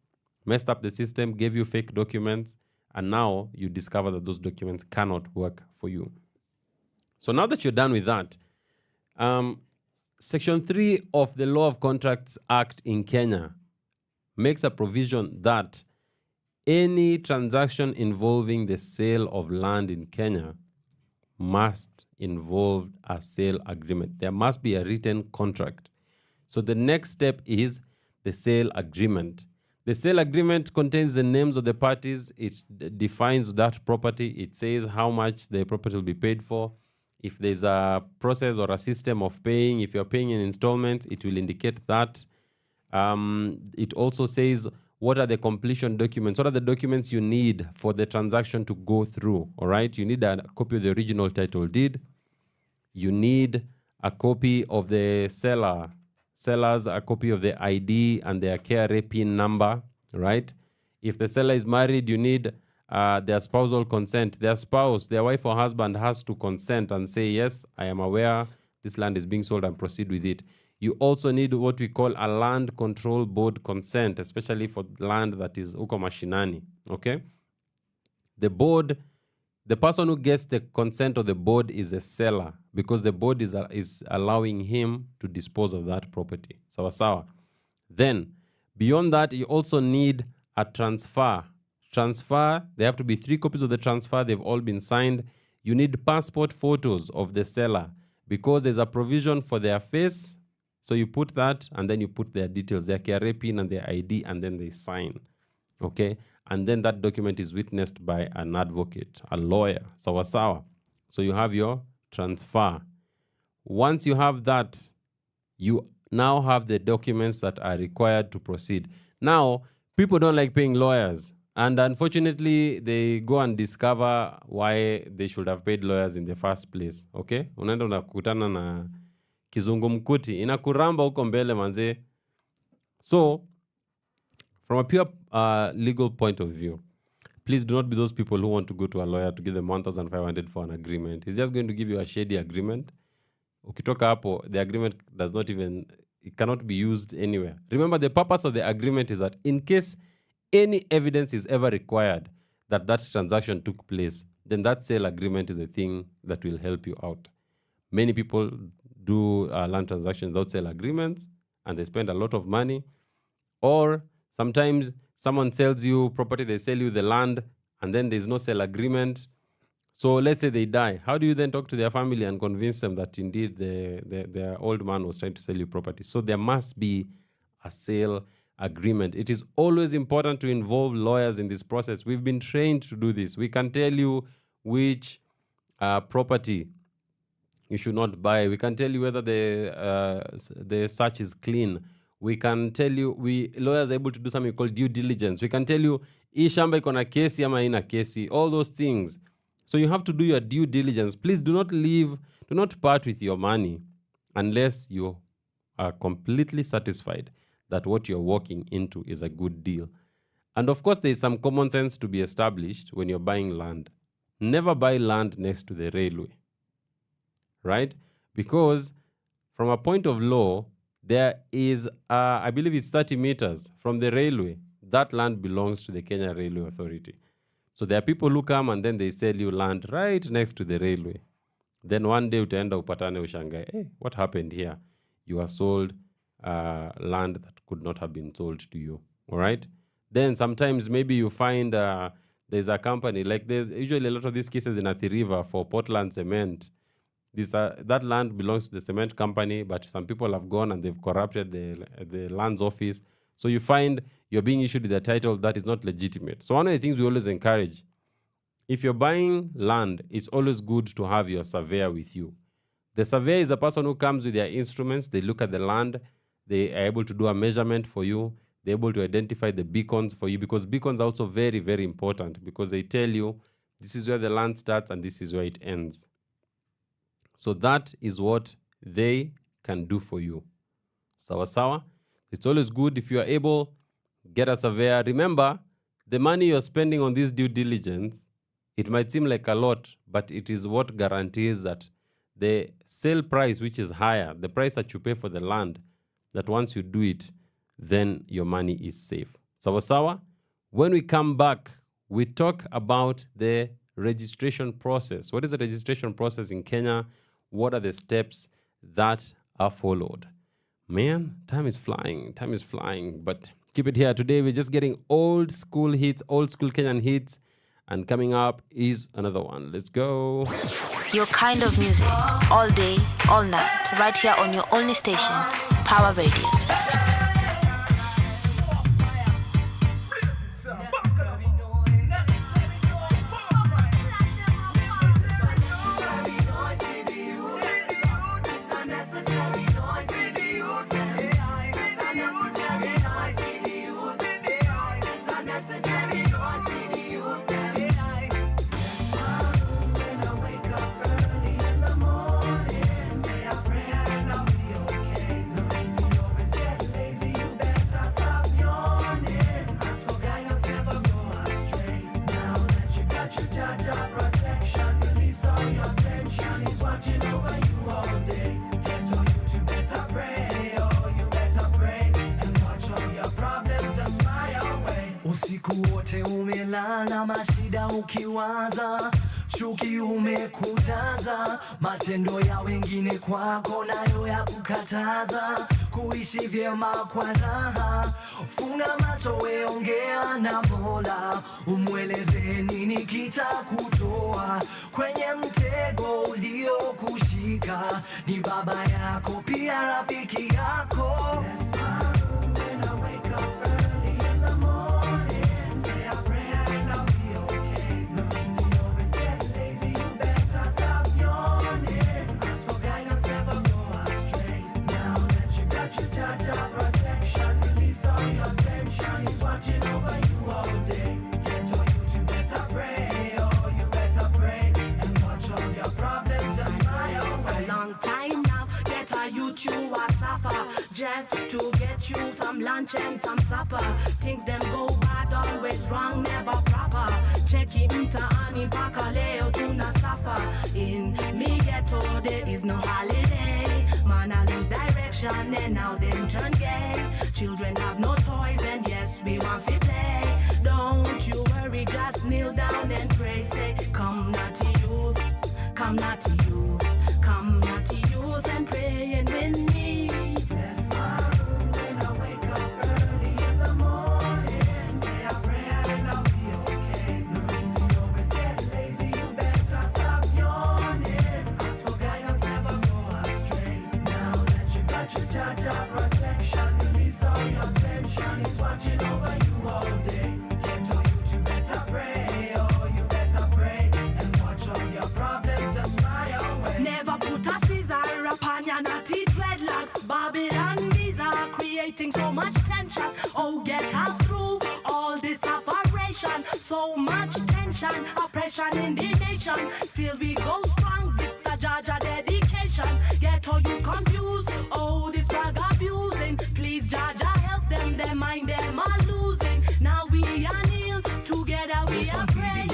messed up the system, gave you fake documents, and now you discover that those documents cannot work for you. So now that you're done with that, Section 3 of the Law of Contracts Act in Kenya makes a provision that any transaction involving the sale of land in Kenya must involve a sale agreement. There must be a written contract. So the next step is the sale agreement. The sale agreement contains the names of the parties. It defines that property. It says how much the property will be paid for. If there's a process or a system of paying, if you're paying in installments, it will indicate that. It also says what are the completion documents, what are the documents you need for the transaction to go through, all right? You need a copy of the original title deed. You need a copy of the seller's a copy of the ID and their KRA PIN number, right? If the seller is married, you need their spousal consent. Their spouse, their wife or husband has to consent and say, yes, I am aware this land is being sold and proceed with it. You also need what we call a land control board consent, especially for land that is uko mashinani, okay? The board, the person who gets the consent of the board is a seller because the board is allowing him to dispose of that property. Sawa sawa. Then, beyond that, you also need a transfer. Transfer, there have to be 3 copies of the transfer. They've all been signed. You need passport photos of the seller because there's a provision for their face. So you put that and then you put their details, their KRA PIN and their ID, and then they sign. Okay? And then that document is witnessed by an advocate, a lawyer. Sawa sawa. So you have your transfer. Once you have that, you now have the documents that are required to proceed. Now, people don't like paying lawyers. And unfortunately, they go and discover why they should have paid lawyers in the first place. Okay? Unaenda unakutana na kizungumkuti. Inakuramba huko mbele manze. So, from a pure legal point of view, please do not be those people who want to go to a lawyer to give them 1,500 for an agreement. He's just going to give you a shady agreement. Ukitoka hapo, the agreement does not even, it cannot be used anywhere. Remember, the purpose of the agreement is that in case any evidence is ever required that that transaction took place, then that sale agreement is a thing that will help you out. Many people do land transactions without sale agreements, and they spend a lot of money. Or sometimes someone sells you property, they sell you the land, and then there's no sale agreement. So let's say they die. How do you then talk to their family and convince them that indeed their old man was trying to sell you property? So there must be a sale agreement. It is always important to involve lawyers in this process. We've been trained to do this. We can tell you which property you should not buy. We can tell you whether the search is clean. We can tell you, lawyers are able to do something called due diligence. We can tell you, hii shamba iko na kesi ama ina kesi, all those things. So you have to do your due diligence. Please do not part with your money unless you are completely satisfied that what you're walking into is a good deal. And of course, there is some common sense to be established when you're buying land. Never buy land next to the railway, right? Because from a point of law, there is, I believe it's 30 meters from the railway. That land belongs to the Kenya Railway Authority. So there are people who come and then they sell you land right next to the railway. Then one day utaenda upatane ushangae, hey, what happened here? You are sold land that could not have been sold to you, all right? Then sometimes maybe you find there's a company, like there's usually a lot of these cases in Athi River for Portland Cement. That land belongs to the cement company, but some people have gone and they've corrupted the land's office. So you find you're being issued with a title that is not legitimate. So one of the things we always encourage, if you're buying land, it's always good to have your surveyor with you. The surveyor is a person who comes with their instruments. They look at the land. They are able to do a measurement for you. They're able to identify the beacons for you, because beacons are also very, very important, because they tell you this is where the land starts and this is where it ends. So that is what they can do for you. Sawa sawa. It's always good if you are able, get a surveyor. Remember, the money you're spending on this due diligence, it might seem like a lot, but it is what guarantees that the sale price, which is higher, the price that you pay for the land, that once you do it, then your money is safe. Sawa sawa. When we come back, we talk about the registration process. What is the registration process in Kenya? What are the steps that are followed? Man, time is flying. Time is flying. But keep it here. Today, we're just getting old school hits, old school Kenyan hits. And coming up is another one. Let's go. Your kind of music, all day, all night, right here on your only station, Power Radio. Usiku wote umelala, mashida ukiwaza, chuki umekutaza, matendo ya wengine kwako nayo ya kukataza, kuishi vyema kwa raha. Funga macho, weongea na Mola, umweleze nini kitakutoa kwenye mtego uliokushika. Ni baba yako pia rafiki yako. He's watching over you all day. Get on you to better pray, oh, you better pray and watch all your problems just fly away. A long time now, get a youth you a suffer just to get you some lunch and some supper. Things them go bad, always wrong, never proper. Check it mtaani mpaka leo tuna suffer. In me ghetto there is no holiday. Man I lose direction and now them turn gay. Children have no toys and yes we want to play. Don't you worry, just kneel down and pray. Say come not to use, come not to use, come not to use and pray with me. Bless my room when I wake up early in the morning. Say a prayer and I'll be okay. If you always get lazy, you better stop yawning. Ask for guidance, never go astray. Now that you got your Jaja protection, release all your tension. He's watching over you all day. Get on you to better pray, oh, you better pray and watch all your problems just fly away. Never put a scissor upon your natty dreadlocks. Babylon, these are creating so much tension. Oh, get us through all this separation. So much tension, oppression in the nation. Still we go strong with the Jaja dedication. Get all you confused, oh, this drug abusing. Please Jaja help them, their mind them are losing. Now we are kneel, together we are praying.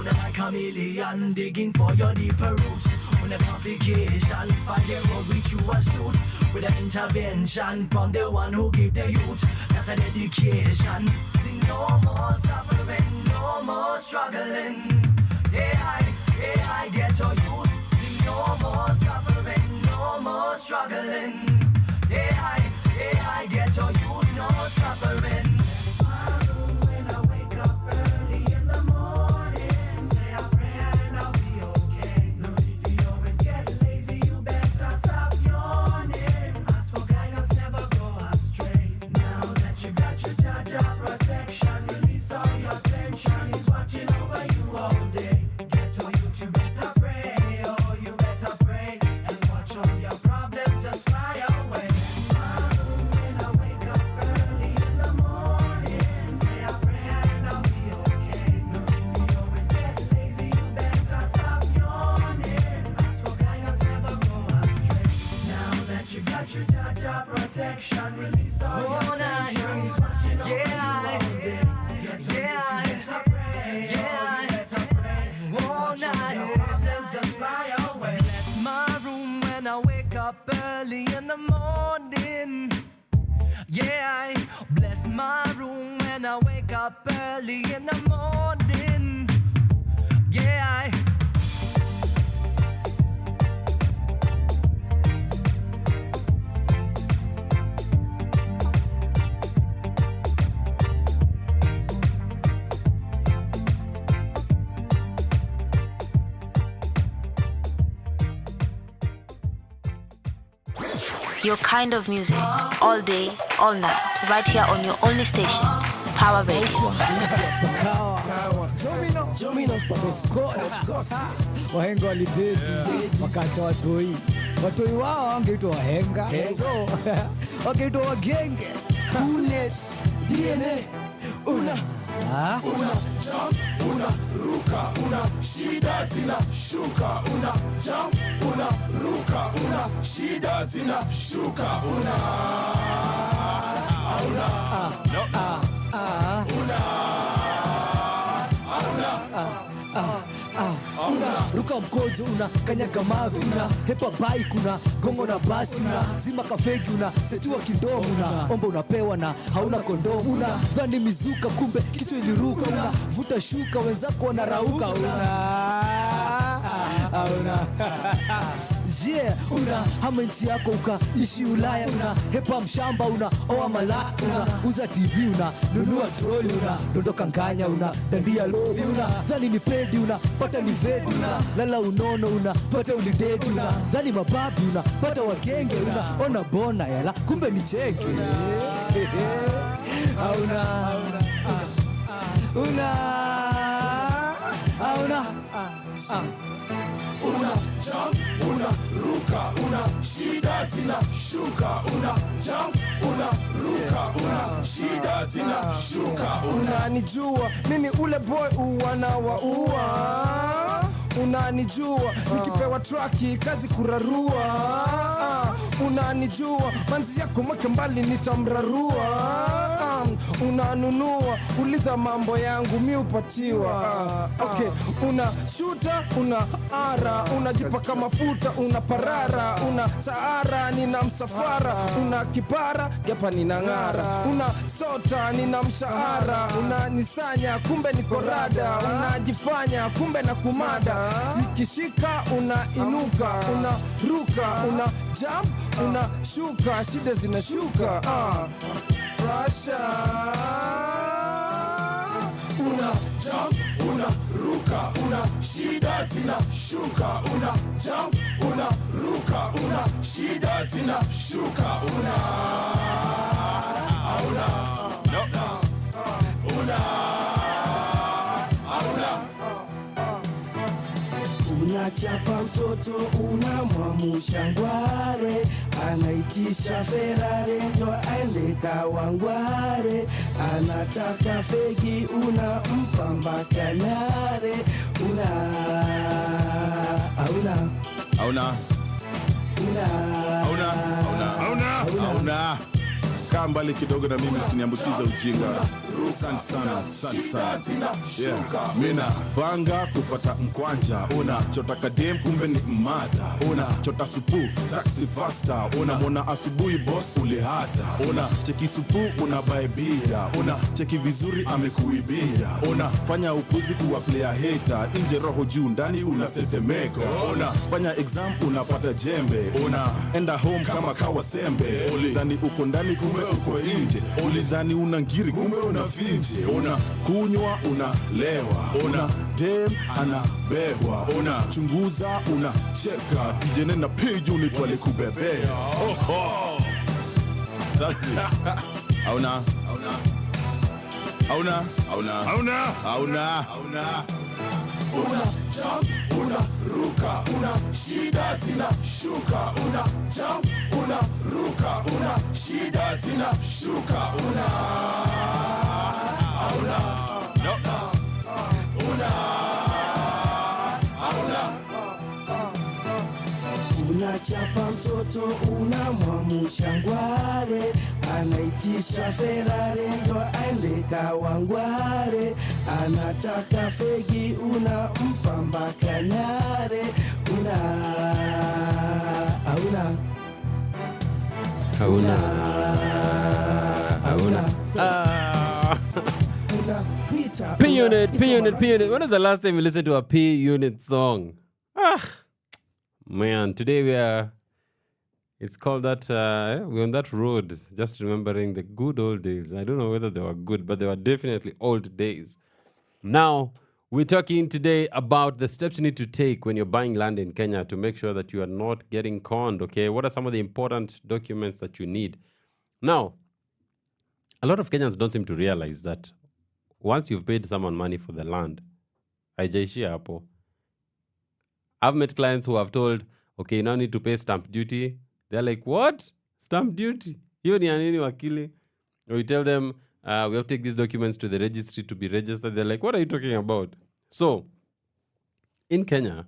Like a chameleon digging for your deeper roots. On a complication, find a road which you are suit. With an intervention from the one who give the youth. That's an education. See no more suffering, no more struggling. I get your youth. See no more suffering, no more struggling. I get your youth, no suffering. Now up early in the morning. Yeah, I bless my room when I wake up early in the morning. Yeah, Your kind of music, all day, all night, right here on your only station, Power Radio. Wahenga walibeti wakacha watoi wao wangeitwa wahenga, so wakaitwa wagenge. Coolness, DNA, una jump, una ruka, una shida zina shuka, una jump, una ruka, una shida zina shuka, una ruka mkojo, una kanyaga mavi, una hepa bike, una gongo na basi, una zima kafegi, una setua kindomu, una omba unapewa na hauna kondomu, una dhani mizuka kumbe kichwa iliruka, una vuta shuka wenzako wanarauka, yeah, una hama nchi yako ukaishi Ulaya, una hepa mshamba, una oa mala, una uza TV, una nunua troli, una dondoka nganya, una dandia lodi, una dhani ni pedi, una pata ni vedi, una lala unono, una pata ulidedi, una dhani mababi, una pata wagenge, una ona bona yala kumbe ni cheke, una jump, una ruka, una shida zina shuka, una jump, una ruka, una shida zina shuka, unanijua mimi ule boy uwa unanijua nikipewa traki kazi kurarua, unanijua manzi yako mweke mbali nitamrarua, unanunua uliza mambo yangu mi upatiwa, okay, una shuta, una ara, unajipaka mafuta, una parara, una saara, nina msafara, una kipara, gepa nina ngara, una sota, nina mshahara, una nisanya, kumbe niko rada, unajifanya, kumbe na kumada, zikishika, una inuka, una ruka, una jump, una shuka, shida zinashuka, Russia. Una jump, una ruka, una shida zina shuka, una jump, una ruka, una shida zina shuka, unachapa mtoto unamwamusha ngware, anaitisha Ferrari ndo aende Kawangware, anataka fegi unampa mpaka Nare, Hauna kaa mbali kidogo na mimi, usiniambukize ujinga. Asante sana. Yeah. Mina banga kupata mkwanja, una chota kadem kumbe ni mada, una chota supu taxi faster, una mona asubuhi boss ulihata, una cheki supu una baibia, una cheki vizuri amekuibia, una fanya upuzi kuwa player hater, nje roho juu ndani unatetemeka, una fanya exam unapata jembe, una enda home kama kawa sembe, ulidhani uko ndani kumbe uko nje, ulidhani una ngiri kumbe una finje, una kunywa unalewa, una dem anabebwa, una chunguza una cheka, tijene na page unitwale kubebea. That's it. Hauna una jump, una ruka, una shida zina shuka, una jump, una ruka, una shida zina shuka, unachapa mtoto unamwamusha ngware, anaitisha Ferrari ndo aende Kawangware, anataka fegi unampa mpaka Nare, P Unit. When was the last time you listened to a P Unit song? Man, today it's called that, we're on that road, just remembering the good old days. I don't know whether they were good, but they were definitely old days. Now, we're talking today about the steps you need to take when you're buying land in Kenya to make sure that you are not getting conned, okay? What are some of the important documents that you need? Now, a lot of Kenyans don't seem to realize that once you've paid someone money for the land, haijaishia hapo. I've met clients who have told, okay, you now need to pay stamp duty. They're like, what? Stamp duty? Hiyo ni ya nini wakili? Or you tell them, we have to take these documents to the registry to be registered. They're like, what are you talking about? So, in Kenya,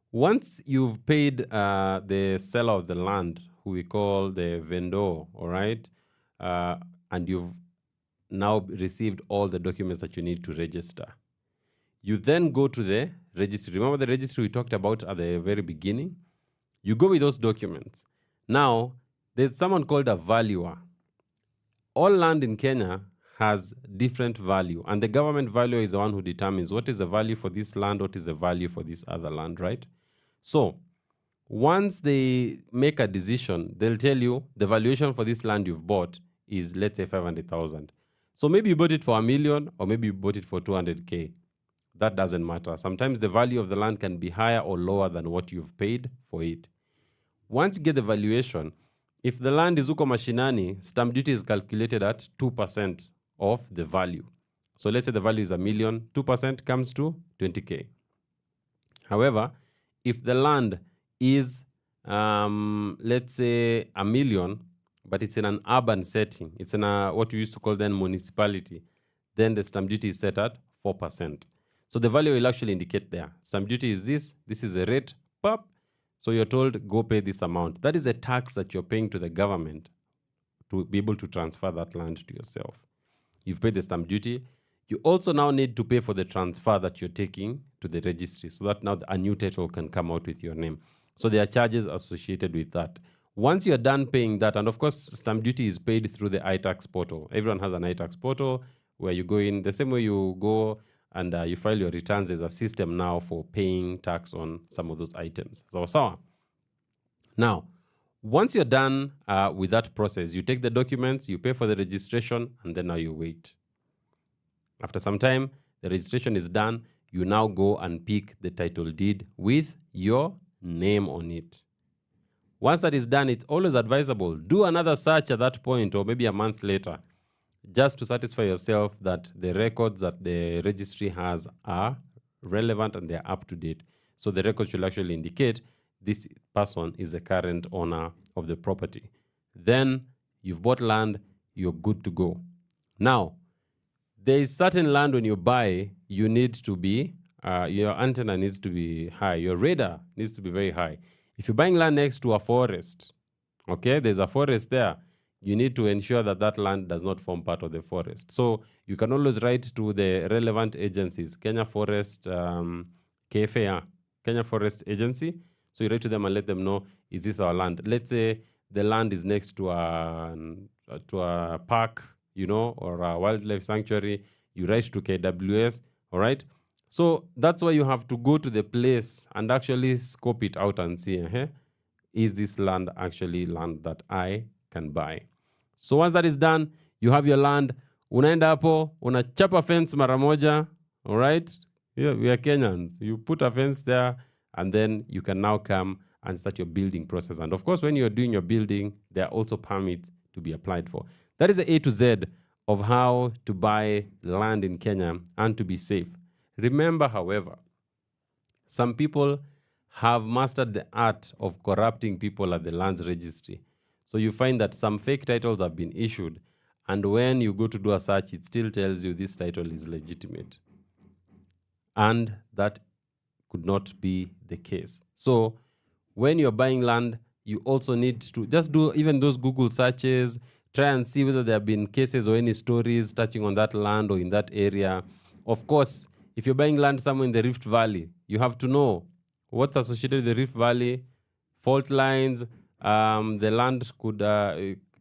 once you've paid the seller of the land, who we call the vendor, all right, and you've now received all the documents that you need to register, you then go to the registry. Remember the registry we talked about at the very beginning? You go with those documents. Now, there's someone called a valuer. All land in Kenya has different value, and the government valuer is the one who determines what is the value for this land, what is the value for this other land, right? So, once they make a decision, they'll tell you the valuation for this land you've bought is, let's say, 500,000. So maybe you bought it for $1 million, or maybe you bought it for 200K. That doesn't matter. Sometimes the value of the land can be higher or lower than what you've paid for it. Once you get the valuation, if the land is uko mashinani, stamp duty is calculated at 2% of the value. So let's say the value is $1 million, 2% comes to 20K. However, if the land is, let's say, $1 million, but it's in an urban setting, it's in what we used to call then municipality, then the stamp duty is set at 4%. So the value will actually indicate there. Stamp duty is this is the rate, pop. So you're told, go pay this amount. That is a tax that you're paying to the government to be able to transfer that land to yourself. You've paid the stamp duty. You also now need to pay for the transfer that you're taking to the registry, so that now a new title can come out with your name. So there are charges associated with that. Once you're done paying that, and of course, stamp duty is paid through the iTax portal. Everyone has an iTax portal where you go in, the same way you go and you file your returns. There's a system now for paying tax on some of those items. So, now, once you're done with that process, you take the documents, you pay for the registration, and then now you wait. After some time, the registration is done. You now go and pick the title deed with your name on it. Once that is done, it's always advisable, do another search at that point, or maybe a month later, just to satisfy yourself that the records that the registry has are relevant and they're up to date. So the records should actually indicate this person is the current owner of the property. Then you've bought land, you're good to go. Now, there is certain land when you buy, you need to be, your antenna needs to be high, your radar needs to be very high. If you're buying land next to a forest, okay, there's a forest there, you need to ensure that that land does not form part of the forest. So you can always write to the relevant agencies, Kenya Forest, KFA, Kenya Forest Agency. So you write to them and let them know, is this our land? Let's say the land is next to a park, you know, or a wildlife sanctuary. You write to KWS, all right? So that's why you have to go to the place and actually scope it out and see, is this land actually land that I can buy? So once that is done, you have your land. Unaenda hapo, unachapa fence mara moja, all right? Yeah, we are Kenyans. You put a fence there, and then you can now come and start your building process. And of course, when you're doing your building, there are also permits to be applied for. That is the A to Z of how to buy land in Kenya and to be safe. Remember, however, some people have mastered the art of corrupting people at the lands registry. So you find that some fake titles have been issued, and when you go to do a search, it still tells you this title is legitimate. And that could not be the case. So when you're buying land, you also need to just do even those Google searches, try and see whether there have been cases or any stories touching on that land or in that area. Of course, if you're buying land somewhere in the Rift Valley, you have to know what's associated with the Rift Valley, fault lines. The land could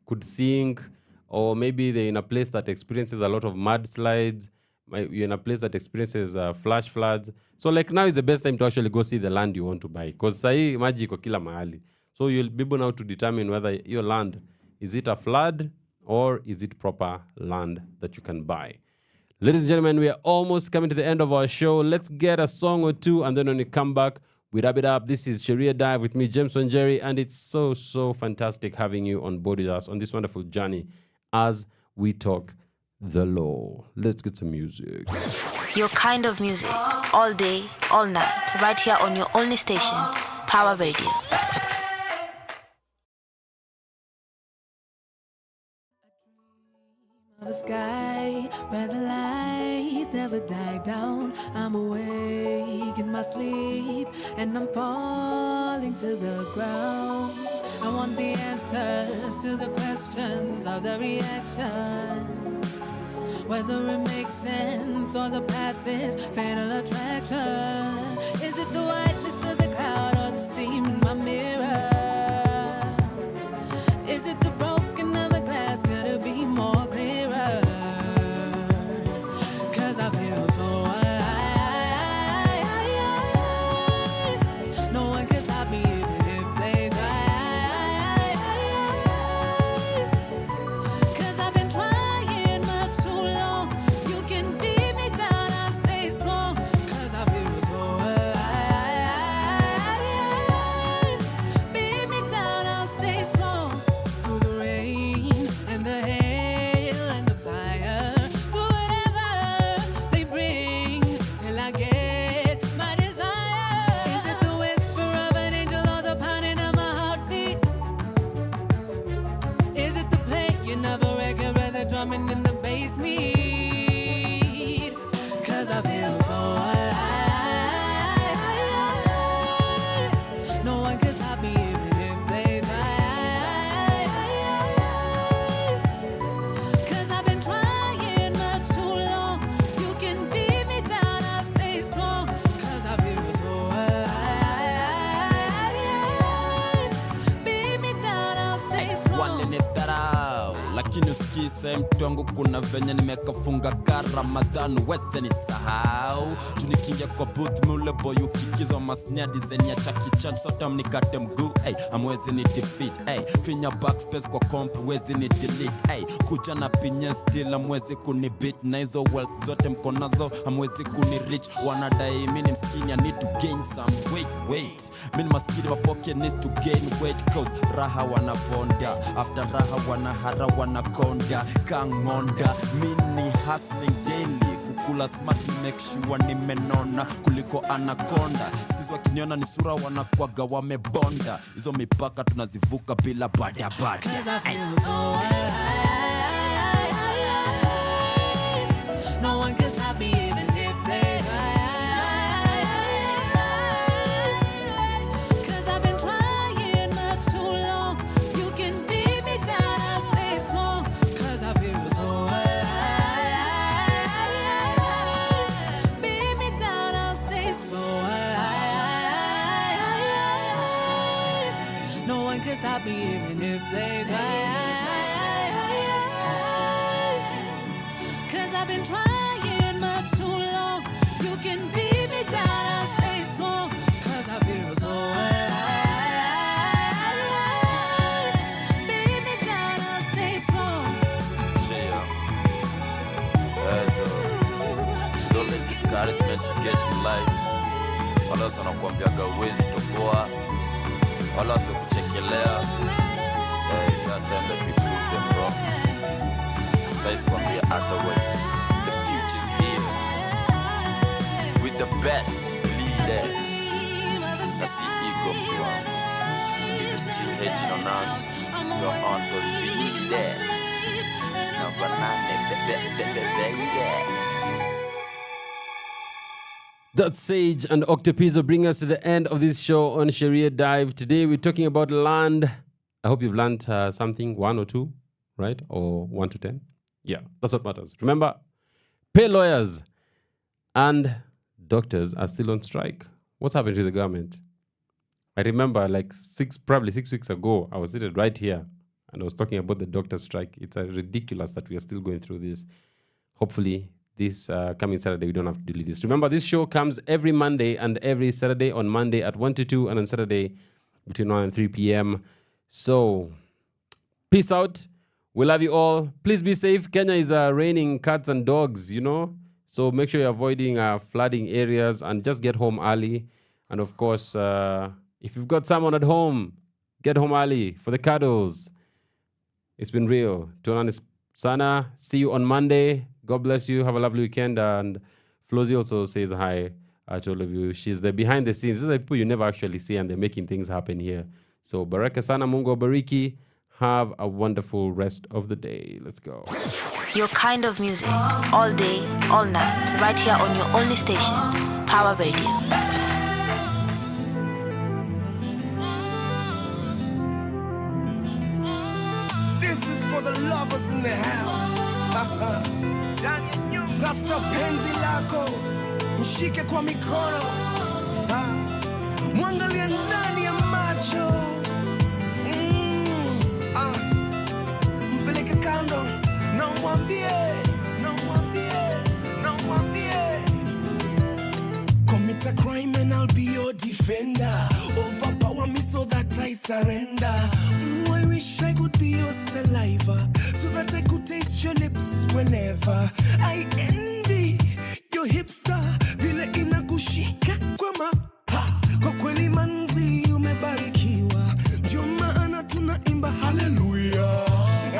could sink, or maybe they're in a place that experiences a lot of mudslides. You're in a place that experiences flash floods. So like now is the best time to actually go see the land you want to buy, because sahi maji iko kila mahali. So you'll be able now to determine whether your land, is it a flood or is it proper land that you can buy. Ladies and gentlemen, we are almost coming to the end of our show. Let's get a song or two, and then when we come back, we wrap it up. This is Sheria Dive with me, James WaNjeri, and it's so fantastic having you on board with us on this wonderful journey as we talk the law. Let's get some music. Your kind of music, all day, all night, right here on your only station, Power Radio. The sky where the lights never die down. I'm awake in my sleep and I'm falling to the ground. I want the answers to the questions of the reactions, whether it makes sense or the path is fatal attraction. Is it the whiteness of the cloud or the steam in my mirror? Is it the broken of a glass? Could it be more clearer? 'Cause I feel so alive. No one can stop me even if they try. 'Cause I've been trying much too long. You can beat me down, I'll stay strong. 'Cause I feel so alive. Beat me down, I'll stay strong. Through the rain and the hail and the fire, through whatever they bring, till I get my desire. Is it the whisper of an angel or the pounding of my heartbeat? Is it the playing of a record where the drumming in the bass meet? 'Cause I feel so alive. No one can stop me even if they try. 'Cause I've been trying much too long. You can beat me down, I'll stay strong. 'Cause I feel so alive. Beat me down, I'll stay strong. Walinidharau lakini usikise mtu wangu, kuna venye nimekafunga ka Ramadhan, weze ni sahau tunikingia kwa booth mule boy ukikizwa masnia design ya Jackie Chan, sota mnikate mguu, amwezi ni defeat, finya backspace kwa comp wezi ni delete, kuja na pinya still amwezi kuni beat, na hizo wealth zote mko nazo amwezi kuni reach. Wanadai mini mskini, I need to gain some weight, mini maskini wa pocket needs to gain weight, cause raha wanabonda, after raha wanahara wanakonda, kangonda, mini hustling daily, kukula smart make sure nimenona kuliko anaconda. Sikizwa kiniona ni sura wanakuaga wamebonda, hizo mipaka tunazivuka bila bada. 'Cause I feel so alive. No one can stop me even if they try. 'Cause I've been trying much too long. You can beat me down, I'll stay strong. 'Cause I feel so alive. Beat me down, I'll stay strong. No one can stop me even if they try. 'Cause I've been trying much too long. You can beat me down, I'll stay strong. 'Cause I feel so alive. Beat me down, I'll stay strong. Sheria, don't let discouragement get in life. Wala sana kuambiaga uwezi toboa, wala sio kuchekelea. That time that we proved them wrong. So it's gonna be otherwise. The future's here with the best leaders. That's the ego of drum. If you're still hating on us, go on, cause we need that. It's not banana, baby. That Sage and Octopizzo bring us to the end of this show on Sheria Dive. Today we're talking about land. I hope you've learned something, 1 or 2, right? Or 1 to 10. Yeah, that's what matters. Remember, pay lawyers and doctors are still on strike. What's happened to the government? I remember like probably 6 weeks ago, I was seated right here And I was talking about the doctor strike. It's ridiculous that we are still going through this. Hopefully, this coming Saturday, we don't have to deal with this. Remember, this show comes every Monday and every Saturday. On Monday at 1 to 2 and on Saturday between 1 and 3 p.m. So, peace out. We love you all. Please be safe. Kenya is raining cats and dogs, you know. So make sure you're avoiding flooding areas and just get home early. And of course, if you've got someone at home, get home early for the cuddles. It's been real. Tuonane sana. See you on Monday. God bless you. Have a lovely weekend. And Flozy also says hi to all of you. She's the behind the scenes. These are the people you never actually see, and they're making things happen here. So baraka sana, Mungu bariki. Have a wonderful rest of the day. Let's go. Your kind of music, all day, all night, right here on your only station, Power Radio. This is for the lovers in the house. Tafuta penzi lako, mshike kwa mikono, mwangalie ndani ya macho, mpeleke kando, na umwambie. Commit a crime and I'll be your defender. Overpower me so that I surrender. I wish I could be your saliva, so that I could taste your lips whenever. I envy your hipster, vile inakushika kwa kwa kweli manzi umebarikiwa, ndio maana tunaimba hallelujah.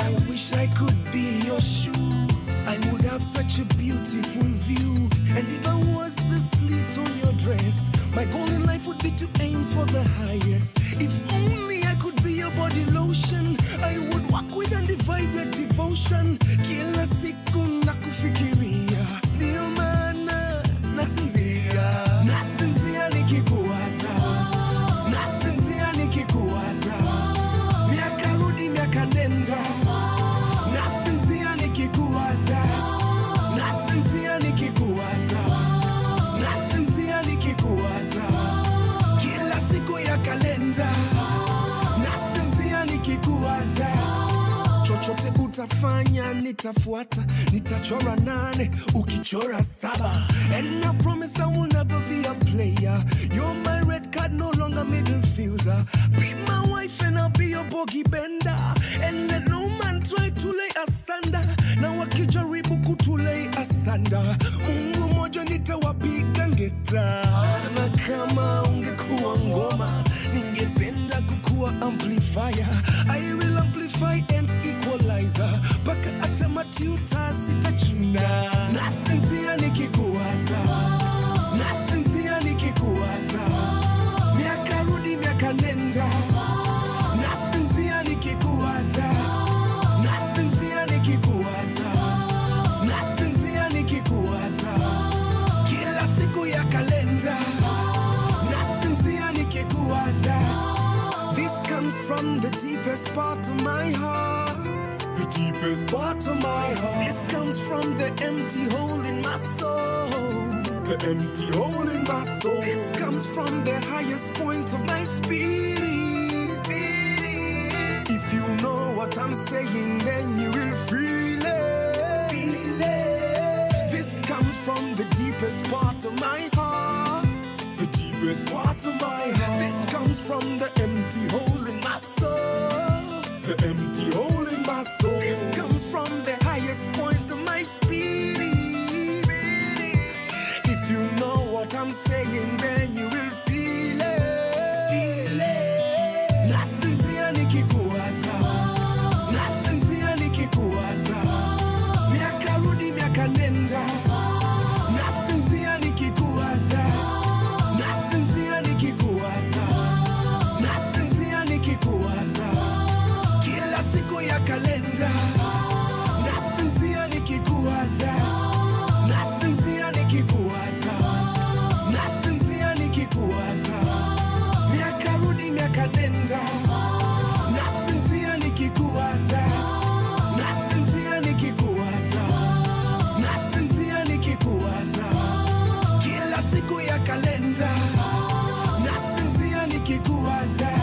I wish I could be your shoe, I would have such a beautiful view. And if I was the slit on your dress, my goal in life would be to aim for the highest. If only I could be your body lotion, I would walk with undivided devotion. Kila siku nakufikiria, ndio maana nasinzia nikikuwaza, nasinzia nikikuwaza, miaka rudi miaka nenda, nasinzia nikikuwaza, nasinzia nikikuwaza, nasinzia nikikuwaza, kila siku ya kalenda, nasinzia nikikuwaza. Chochote utafanya nitafuata, nitachora 8 ukichora 7. And I promise I will never be a player. You're my red card, no longer middle fielder. Be my wife and I'll be your bogey bender. And let no man try to lay asunder. Na wakijaribu kutulei asanda, Mungu moja nitawapiga ngeta. Na kama ungekuwa ngoma, ningependa kukuwa amplifier. I will amplify and equalizer, baka atamati utasitachuna. Nasinzia nikikuwaza, nasinzia nikikuwaza, miaka rudi miaka nenda, nasinzia nikikuwaza, nasinzia nikikuwaza, nasinzia nikikuwaza, kila siku ya kalenda, nasinzia nikikuwaza. This comes from the deepest part of my heart, the deepest part of my heart. This comes from the empty hole in my soul, the empty hole in my soul. This comes from the highest point of my spirit. If you know what I'm saying, then you will feel it. Feel it. This comes from the deepest part of my heart, the deepest part of my heart. This comes from the empty hole in my soul, the empty hole in my soul. This comes from the highest point of my spirit. If you know what I'm saying, then you will feel it. Feel it. Nasinzia nikikuwaza, nasinzia nikikuwaza, miaka rudi miaka nenda, nasinzia nikikuwaza, nasinzia nikikuwaza, nasinzia nikikuwaza, kila siku ya kalenda, nasinzia nikikuwaza, nasinzia nikikuwaza, nasinzia nikikuwaza, miaka rudi miaka nenda, nasinzia nikikuwaza, nasinzia nikikuwaza, nasinzia nikikuwaza, kila siku ya kalenda, nasinzia nikikuwaza.